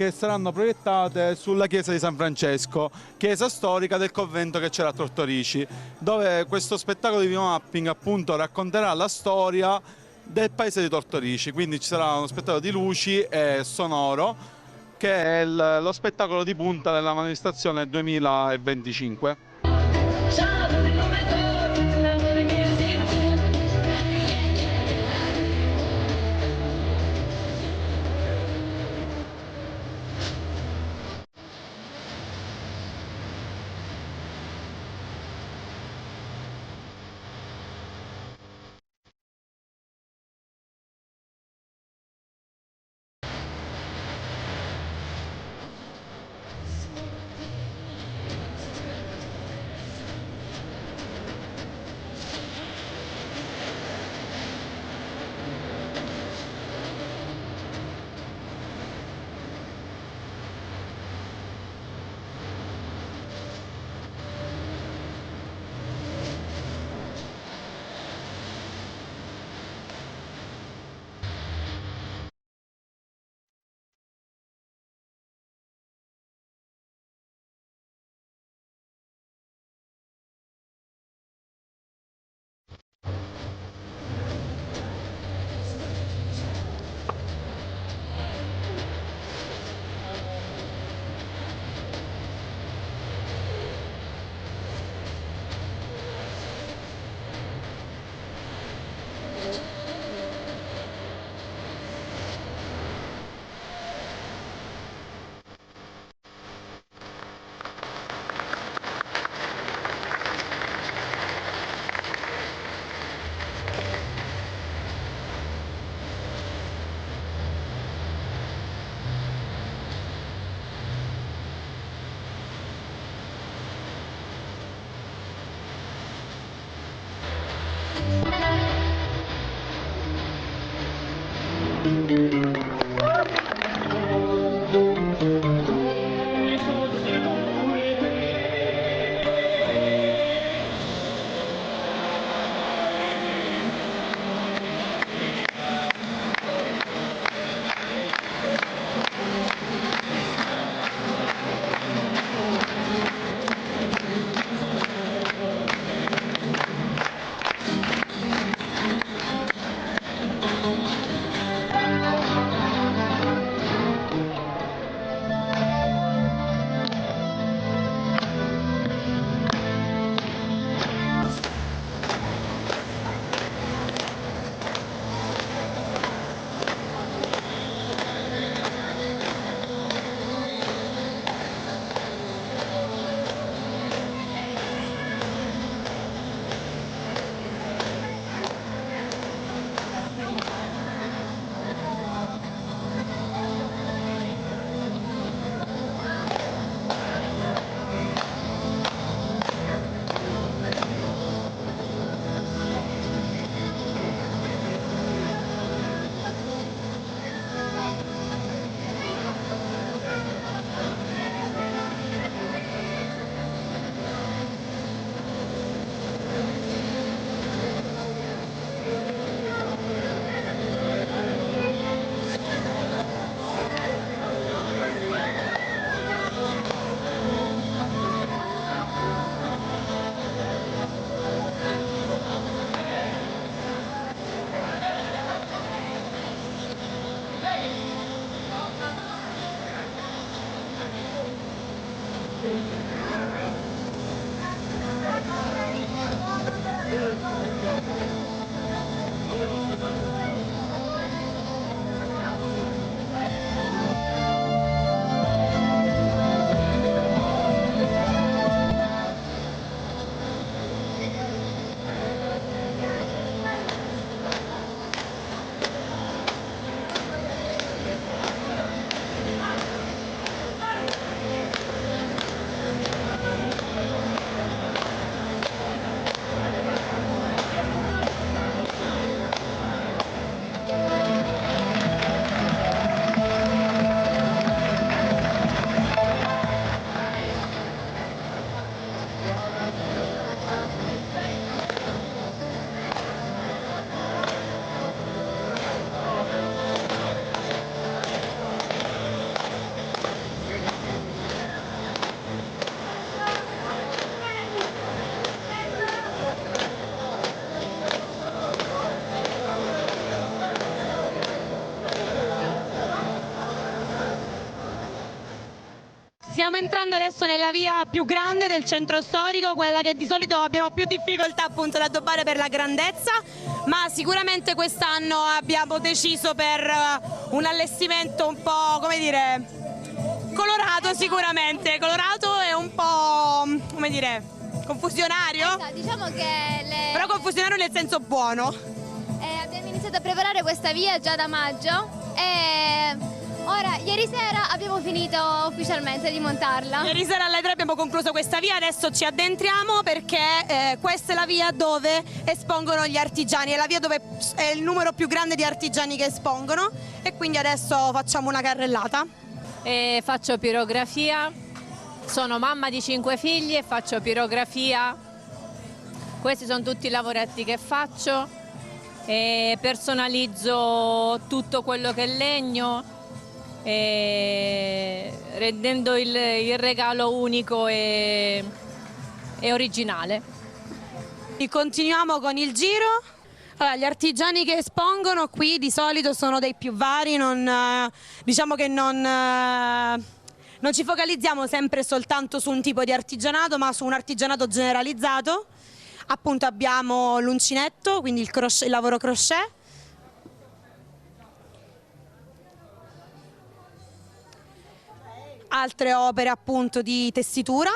che saranno proiettate sulla chiesa di San Francesco, chiesa storica del convento che c'era a Tortorici, dove questo spettacolo di videomapping appunto racconterà la storia del paese di Tortorici, quindi ci sarà uno spettacolo di luci e sonoro che è lo spettacolo di punta della manifestazione 2025. Stiamo entrando adesso nella via più grande del centro storico, quella che di solito abbiamo più difficoltà appunto ad addobbare per la grandezza, ma sicuramente quest'anno abbiamo deciso per un allestimento un po', come dire, colorato sicuramente, colorato e un po', come dire, confusionario. Esatto, diciamo che però confusionario nel senso buono. Abbiamo iniziato a preparare questa via già da maggio e ora ieri sera abbiamo finito ufficialmente di montarla. Ieri sera alle 3 abbiamo concluso questa via, adesso ci addentriamo perché questa è la via dove espongono gli artigiani, è la via dove è il numero più grande di artigiani che espongono e quindi adesso facciamo una carrellata. Faccio pirografia, sono mamma di 5 figli e faccio pirografia. Questi sono tutti i lavoretti che faccio e personalizzo tutto quello che è legno, rendendo il regalo unico e originale. Continuiamo con il giro. Allora, gli artigiani che espongono qui di solito sono dei più vari, diciamo che non ci focalizziamo sempre soltanto su un tipo di artigianato, ma su un artigianato generalizzato. Appunto abbiamo l'uncinetto, quindi il lavoro crochet. Altre opere appunto di tessitura.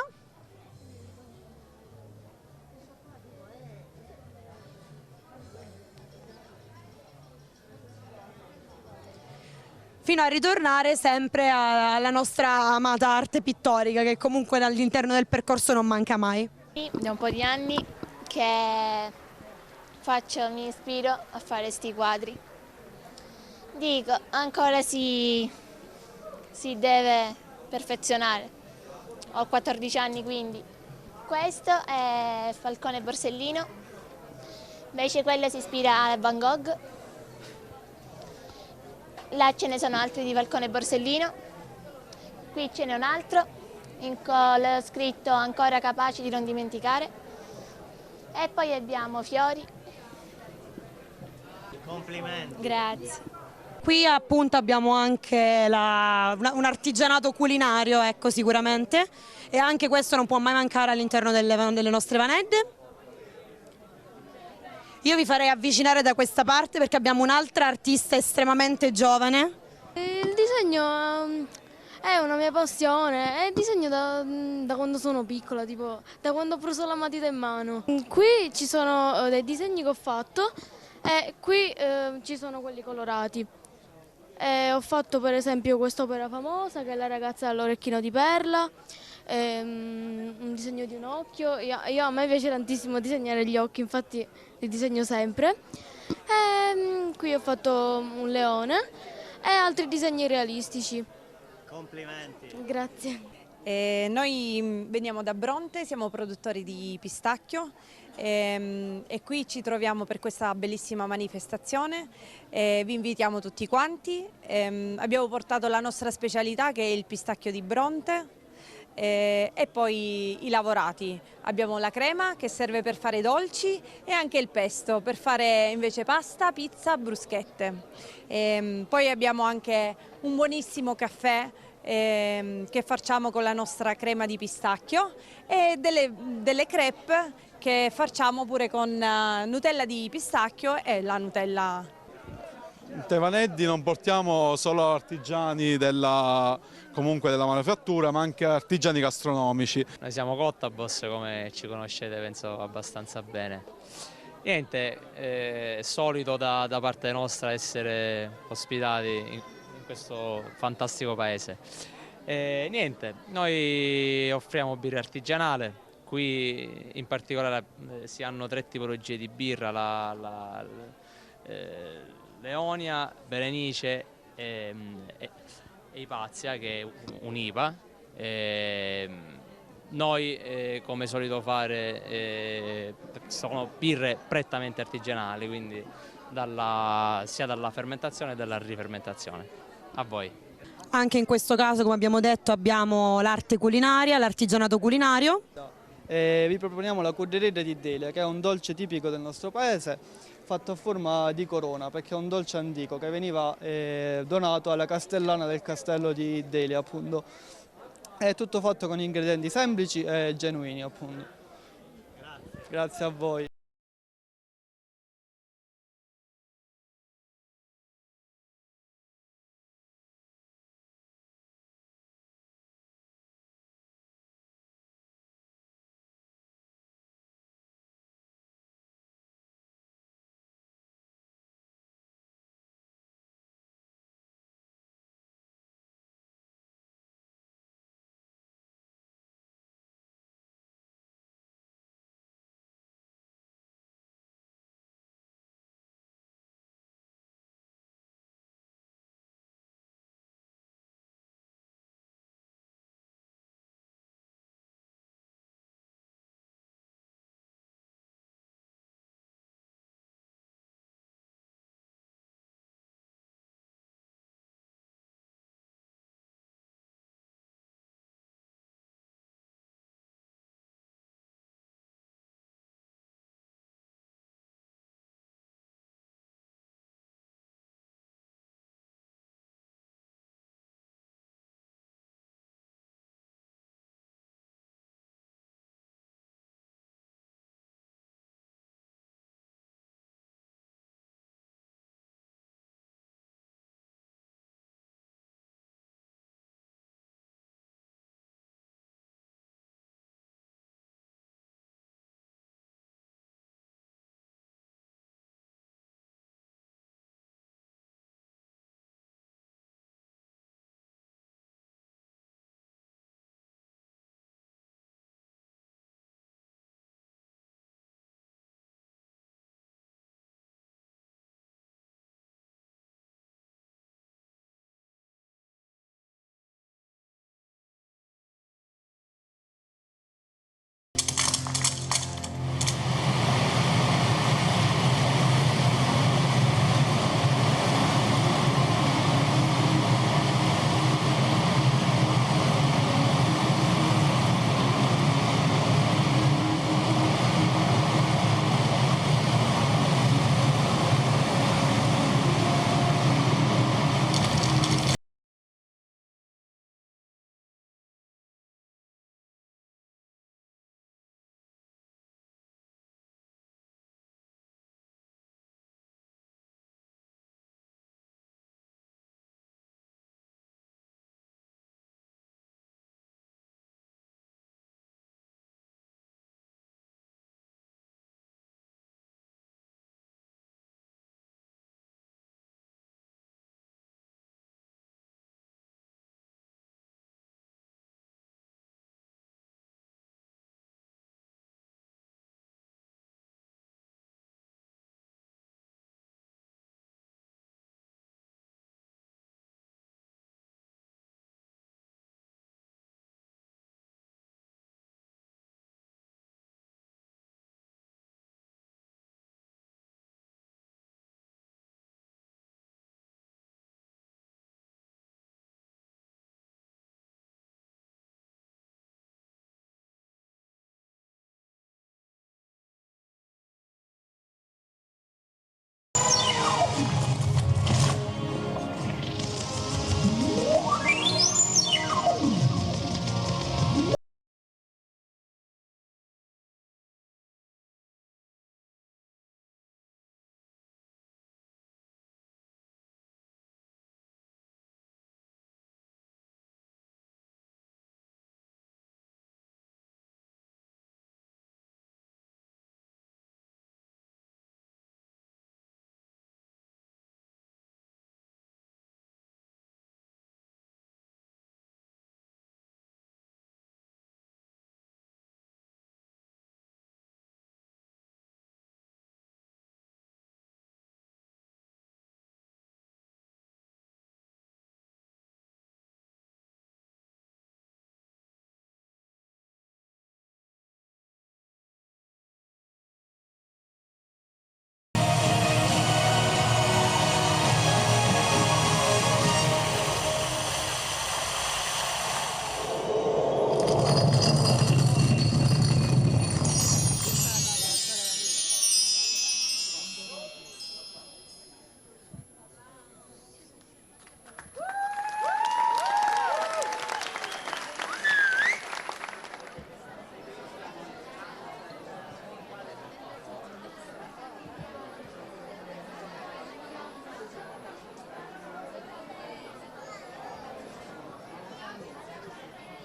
Fino a ritornare sempre alla nostra amata arte pittorica che comunque all'interno del percorso non manca mai. Da un po' di anni che mi ispiro a fare sti quadri. Dico, ancora si deve perfezionare. Ho 14 anni quindi. Questo è Falcone Borsellino, invece quello si ispira a Van Gogh. Là ce ne sono altri di Falcone Borsellino, qui ce n'è un altro, l'ho scritto Ancora capaci di non dimenticare, e poi abbiamo fiori. Complimenti. Grazie. Qui appunto abbiamo anche un artigianato culinario, ecco, sicuramente, e anche questo non può mai mancare all'interno delle nostre vanette. Io vi farei avvicinare da questa parte perché abbiamo un'altra artista estremamente giovane. Il disegno è una mia passione, è disegno da quando sono piccola, tipo da quando ho preso la matita in mano. Qui ci sono dei disegni che ho fatto e qui ci sono quelli colorati. Ho fatto per esempio quest'opera famosa che è La ragazza dall'orecchino di perla. Un disegno di un occhio. A me piace tantissimo disegnare gli occhi, infatti li disegno sempre. Qui ho fatto un leone e altri disegni realistici. Complimenti. Grazie. Noi veniamo da Bronte, siamo produttori di pistacchio e qui ci troviamo per questa bellissima manifestazione. Vi invitiamo tutti quanti. Abbiamo portato la nostra specialità che è il pistacchio di Bronte. E poi i lavorati. Abbiamo la crema che serve per fare dolci e anche il pesto per fare invece pasta, pizza, bruschette. Poi abbiamo anche un buonissimo caffè che facciamo con la nostra crema di pistacchio e delle crêpe che facciamo pure con Nutella di pistacchio e la Nutella. In Tevaneddi non portiamo solo artigiani della manifattura, ma anche artigiani gastronomici. Noi siamo Cottabos, come ci conoscete penso abbastanza bene. Niente, è solito da parte nostra essere ospitati in questo fantastico paese. Niente, noi offriamo birra artigianale, qui in particolare si hanno 3 tipologie di birra, la Leonia, Berenice e Ipazia, che è un'IPA. Noi come solito fare sono birre prettamente artigianali, quindi sia dalla fermentazione che dalla rifermentazione. A voi. Anche in questo caso, come abbiamo detto, abbiamo l'arte culinaria, l'artigianato culinario. Vi proponiamo la cudderidda di Delia, che è un dolce tipico del nostro paese, fatto a forma di corona, perché è un dolce antico che veniva donato alla castellana del castello di Delia, appunto. È tutto fatto con ingredienti semplici e genuini, appunto. Grazie a voi.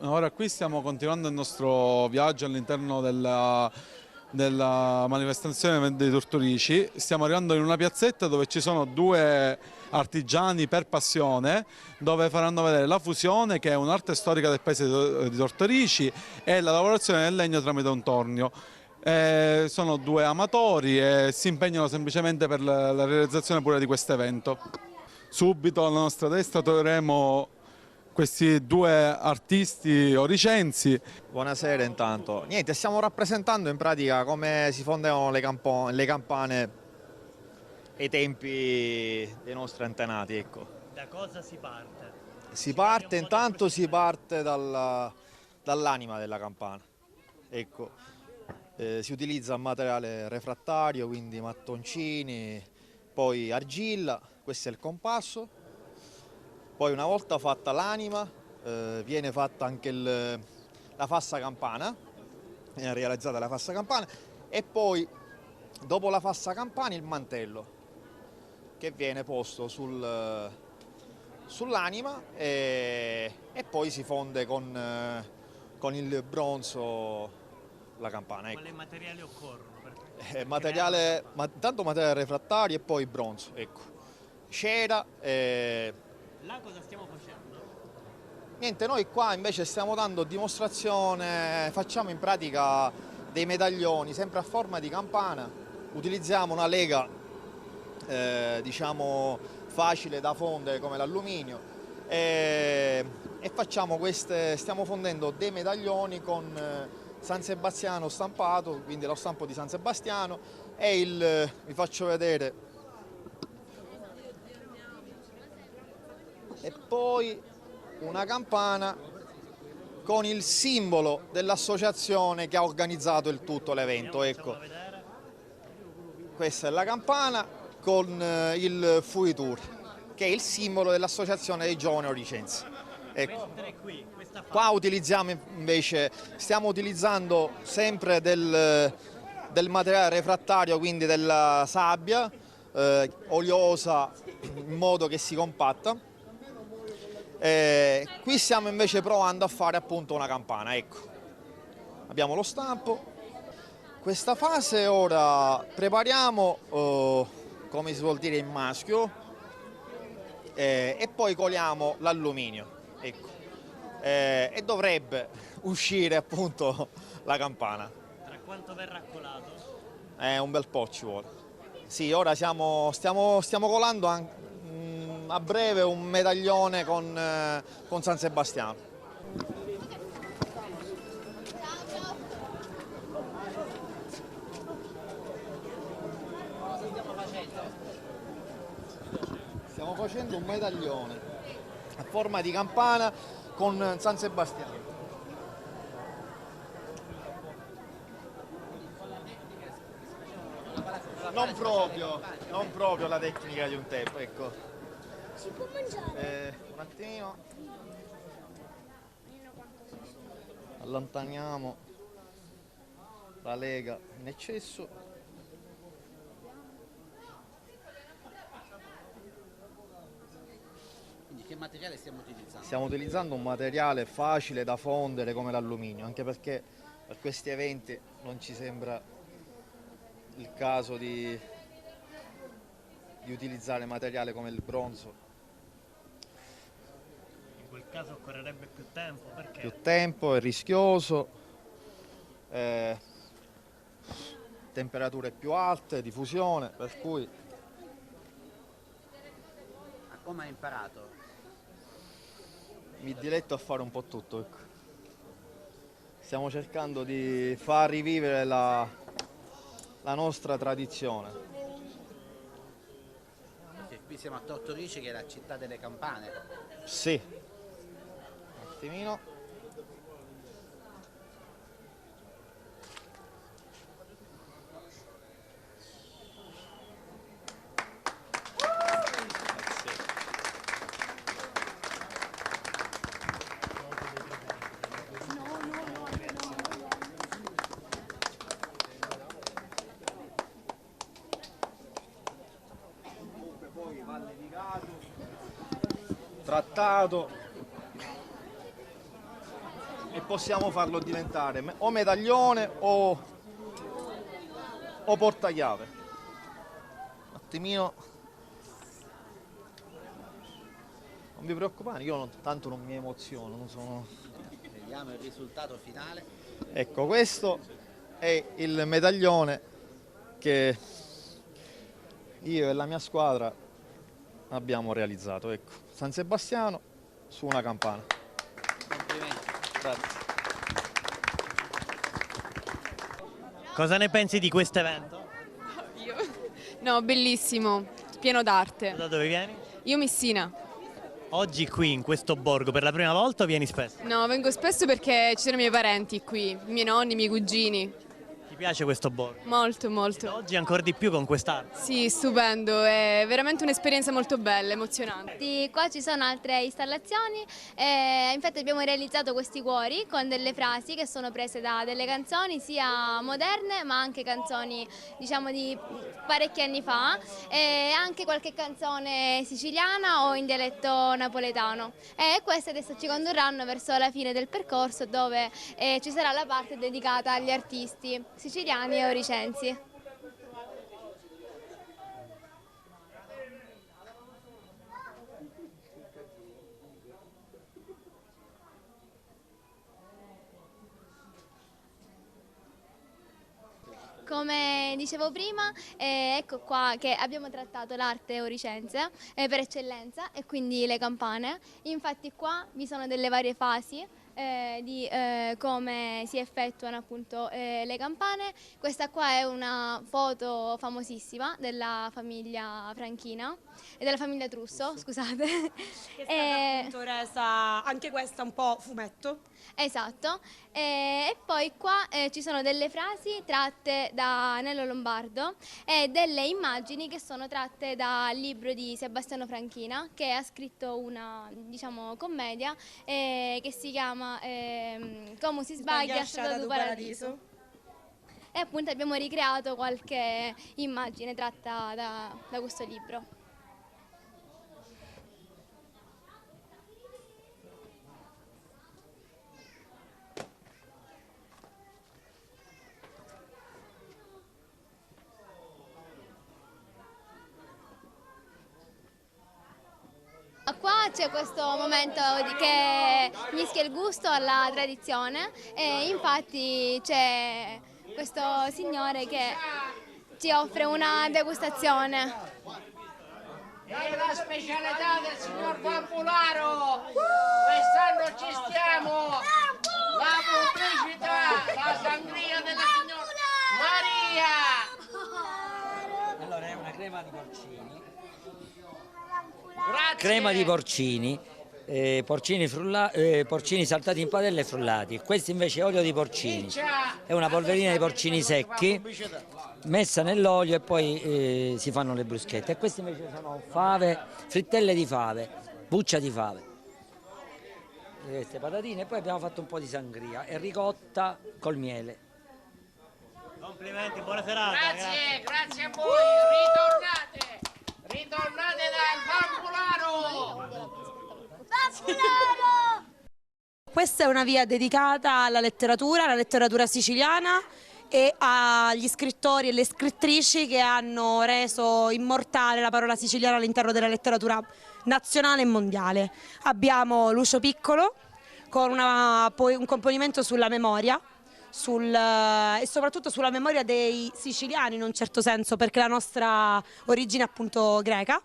Ora qui stiamo continuando il nostro viaggio all'interno della manifestazione dei Tortorici. Stiamo arrivando in una piazzetta dove ci sono due artigiani per passione, dove faranno vedere la fusione, che è un'arte storica del paese di Tortorici, e la lavorazione del legno tramite un tornio. Sono due amatori e si impegnano semplicemente per la realizzazione pure di questo evento. Subito alla nostra destra troveremo questi due artisti oricensi. Buonasera intanto. Niente, stiamo rappresentando in pratica come si fondevano le campane ai tempi dei nostri antenati, ecco. Da cosa si parte? Si parte dall'anima della campana, ecco. Si utilizza materiale refrattario, quindi mattoncini, poi argilla, questo è il compasso. Poi una volta fatta l'anima viene fatta anche la fassa campana, viene realizzata la fassa campana, e poi dopo la fassa campana il mantello che viene posto sull'anima e poi si fonde con il bronzo la campana. Ecco. Quali materiali occorrono? Tanto materiale refrattario e poi bronzo, ecco. Cera. Là cosa stiamo facendo? Niente, noi qua invece stiamo dando dimostrazione, facciamo in pratica dei medaglioni sempre a forma di campana, utilizziamo una lega diciamo facile da fondere come l'alluminio e facciamo stiamo fondendo dei medaglioni con San Sebastiano stampato, quindi lo stampo di San Sebastiano e vi faccio vedere. E poi una campana con il simbolo dell'associazione che ha organizzato tutto l'evento. Ecco. Questa è la campana con il Fuitur, che è il simbolo dell'associazione dei giovani oricensi. Ecco. Qua utilizziamo invece, stiamo utilizzando sempre del materiale refrattario, quindi della sabbia oliosa in modo che si compatta. Qui stiamo invece provando a fare appunto una campana, ecco. Abbiamo lo stampo. Questa fase ora prepariamo, come si vuol dire in maschio, e poi coliamo l'alluminio, ecco. E dovrebbe uscire appunto la campana. Tra quanto verrà colato? Un bel po' ci vuole. Sì, ora stiamo colando anche a breve un medaglione con San Sebastiano. Stiamo facendo un medaglione a forma di campana con San Sebastiano. Non proprio la tecnica di un tempo, ecco. Si può mangiare? Un attimino. Allontaniamo la lega in eccesso. Quindi che materiale stiamo utilizzando? Stiamo utilizzando un materiale facile da fondere come l'alluminio, anche perché per questi eventi non ci sembra il caso di utilizzare materiale come il bronzo. In quel caso occorrerebbe più tempo, perché? Più tempo, è rischioso, temperature più alte, diffusione, per cui... Ma come hai imparato? Mi diletto a fare un po' tutto, ecco. Stiamo cercando di far rivivere la nostra tradizione. Perché qui siamo a Tortorici, che è la città delle campane. Sì. Un attimino. trattato. e possiamo farlo diventare o medaglione o portachiave. Un attimino, non vi preoccupate, io tanto non mi emoziono, non sono... Vediamo il risultato finale. Ecco, questo è il medaglione che io e la mia squadra abbiamo realizzato. Ecco, San Sebastiano su una campana. Complimenti. Grazie. Cosa ne pensi di questo evento? Io? No, bellissimo, pieno d'arte. Da dove vieni? Io Messina. Oggi qui in questo borgo per la prima volta o vieni spesso? No, vengo spesso perché ci sono i miei parenti qui, i miei nonni, i miei cugini. Ti piace questo borgo? Molto, molto. Oggi ancora di più con quest'arte. Sì, stupendo, è veramente un'esperienza molto bella, emozionante. Qua ci sono altre installazioni, infatti abbiamo realizzato questi cuori con delle frasi che sono prese da delle canzoni sia moderne ma anche canzoni diciamo di parecchi anni fa e anche qualche canzone siciliana o in dialetto napoletano e queste adesso ci condurranno verso la fine del percorso dove ci sarà la parte dedicata agli artisti siciliani e oricensi. Come dicevo prima, ecco qua che abbiamo trattato l'arte oricense per eccellenza e quindi le campane. Infatti qua vi sono delle varie fasi di come si effettuano appunto le campane. Questa qua è una foto famosissima della famiglia Franchina e della famiglia Trusso, scusate. Che è stata appunto resa anche questa un po' fumetto. Esatto, e poi qua ci sono delle frasi tratte da Nello Lombardo e delle immagini che sono tratte dal libro di Sebastiano Franchina che ha scritto una diciamo commedia che si chiama Come si sbaglia strada du paradiso. E appunto abbiamo ricreato qualche immagine tratta da questo libro. Qua c'è questo momento che mischia il gusto alla tradizione e infatti c'è questo signore che ci offre una degustazione. È la specialità del signor Vampularo! Quest'anno ci stiamo! La pubblicità, la sangria della signora Maria! Allora è una crema di porcini. Grazie. Crema di porcini, porcini saltati in padella e frullati. Questo invece è olio di porcini, è una polverina di porcini secchi messa nell'olio e poi si fanno le bruschette. E questi invece sono fave, frittelle di fave, buccia di fave. Queste patatine e poi abbiamo fatto un po' di sangria e ricotta col miele. Complimenti, buona serata. Grazie, grazie a voi, ritornate dal Vampularo! Questa è una via dedicata alla letteratura siciliana e agli scrittori e le scrittrici che hanno reso immortale la parola siciliana all'interno della letteratura nazionale e mondiale. Abbiamo Lucio Piccolo con un componimento sulla memoria e soprattutto sulla memoria dei siciliani in un certo senso, perché la nostra origine è appunto greca.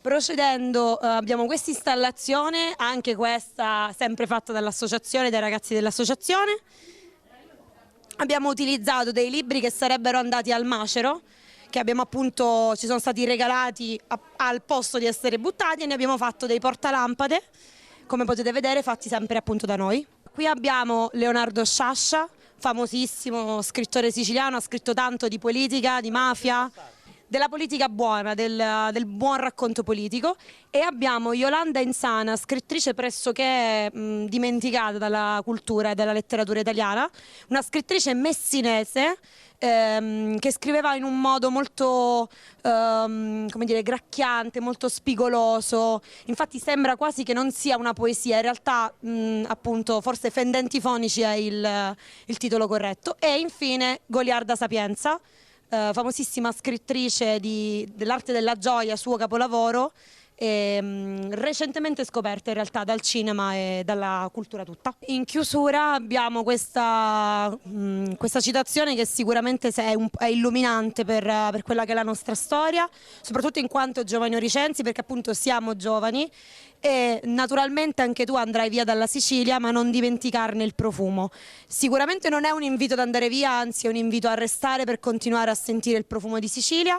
Procedendo abbiamo questa installazione, anche questa sempre fatta dall'associazione, dai ragazzi dell'associazione. Abbiamo utilizzato dei libri che sarebbero andati al macero, che abbiamo appunto, ci sono stati regalati al posto di essere buttati e ne abbiamo fatto dei portalampade, come potete vedere, fatti sempre appunto da noi. Qui abbiamo Leonardo Sciascia, famosissimo scrittore siciliano, ha scritto tanto di politica, di mafia, della politica buona, del buon racconto politico, e abbiamo Yolanda Insana, scrittrice pressoché dimenticata dalla cultura e dalla letteratura italiana, una scrittrice messinese che scriveva in un modo molto come dire, gracchiante, molto spigoloso. Infatti sembra quasi che non sia una poesia, in realtà appunto forse Fendenti Fonici è il titolo corretto. E infine Goliarda Sapienza, famosissima scrittrice dell'arte della gioia, suo capolavoro, recentemente scoperta in realtà dal cinema e dalla cultura tutta. In chiusura abbiamo questa citazione che sicuramente è illuminante per quella che è la nostra storia, soprattutto in quanto giovani oricensi, perché appunto siamo giovani e naturalmente anche tu andrai via dalla Sicilia, ma non dimenticarne il profumo. Sicuramente non è un invito ad andare via, anzi è un invito a restare per continuare a sentire il profumo di Sicilia,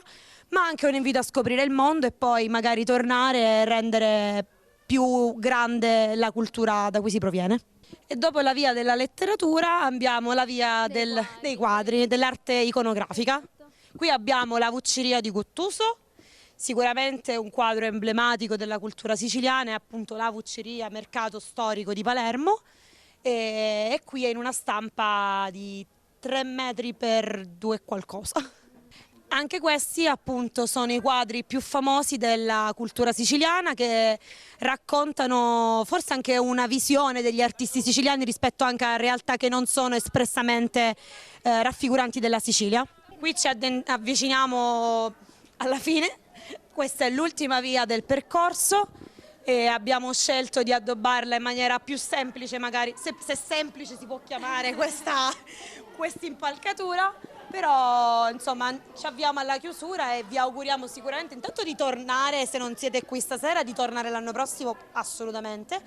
ma anche un invito a scoprire il mondo e poi magari tornare e rendere più grande la cultura da cui si proviene. E dopo la via della letteratura abbiamo la via dei quadri, dell'arte iconografica. Qui abbiamo la Vucceria di Guttuso, sicuramente un quadro emblematico della cultura siciliana, è appunto la Vucceria, mercato storico di Palermo, e qui è in una stampa di 3 metri per 2 qualcosa. Anche questi appunto sono i quadri più famosi della cultura siciliana, che raccontano forse anche una visione degli artisti siciliani rispetto anche a realtà che non sono espressamente raffiguranti della Sicilia. Qui ci avviciniamo alla fine, questa è l'ultima via del percorso e abbiamo scelto di addobbarla in maniera più semplice, magari se semplice si può chiamare questa impalcatura. Però insomma ci avviamo alla chiusura e vi auguriamo sicuramente intanto di tornare, se non siete qui stasera, di tornare l'anno prossimo assolutamente.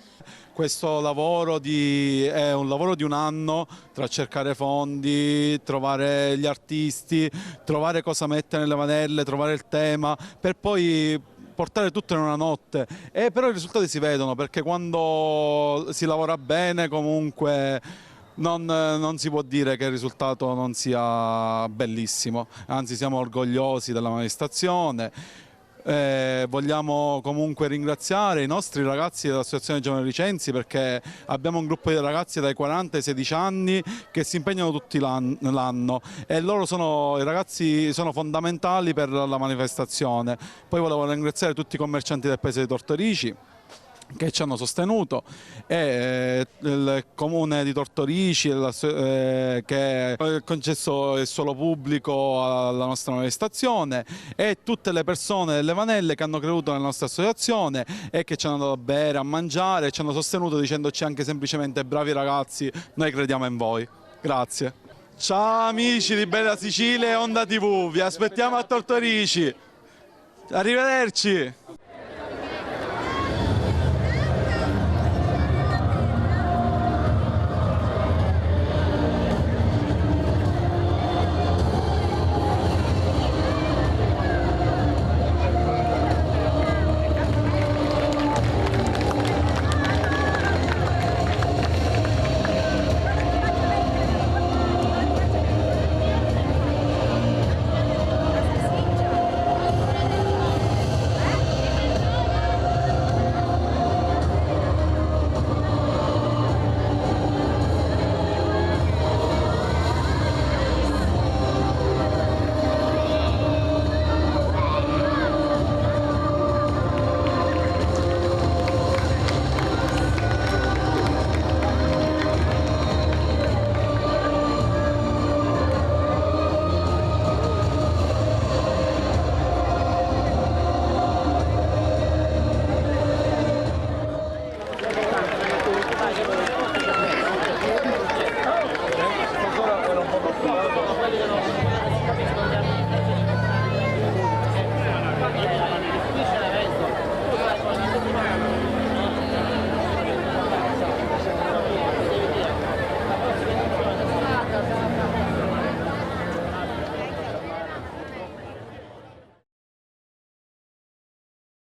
Questo lavoro è un lavoro di un anno, tra cercare fondi, trovare gli artisti, trovare cosa mettere nelle vanelle, trovare il tema, per poi portare tutto in una notte. Però i risultati si vedono, perché quando si lavora bene comunque non si può dire che il risultato non sia bellissimo, anzi siamo orgogliosi della manifestazione. Vogliamo comunque ringraziare i nostri ragazzi dell'Associazione Giovani Oricensi, perché abbiamo un gruppo di ragazzi dai 40 ai 16 anni che si impegnano tutti l'anno e i ragazzi sono fondamentali per la manifestazione. Poi volevo ringraziare tutti i commercianti del paese di Tortorici che ci hanno sostenuto, e il comune di Tortorici che ha concesso il suolo pubblico alla nostra manifestazione, e tutte le persone delle Vanelle che hanno creduto nella nostra associazione e che ci hanno dato a bere, a mangiare, e ci hanno sostenuto dicendoci anche semplicemente: bravi ragazzi, noi crediamo in voi. Grazie. Ciao amici di Bella Sicilia e Onda TV, vi aspettiamo a Tortorici. Arrivederci.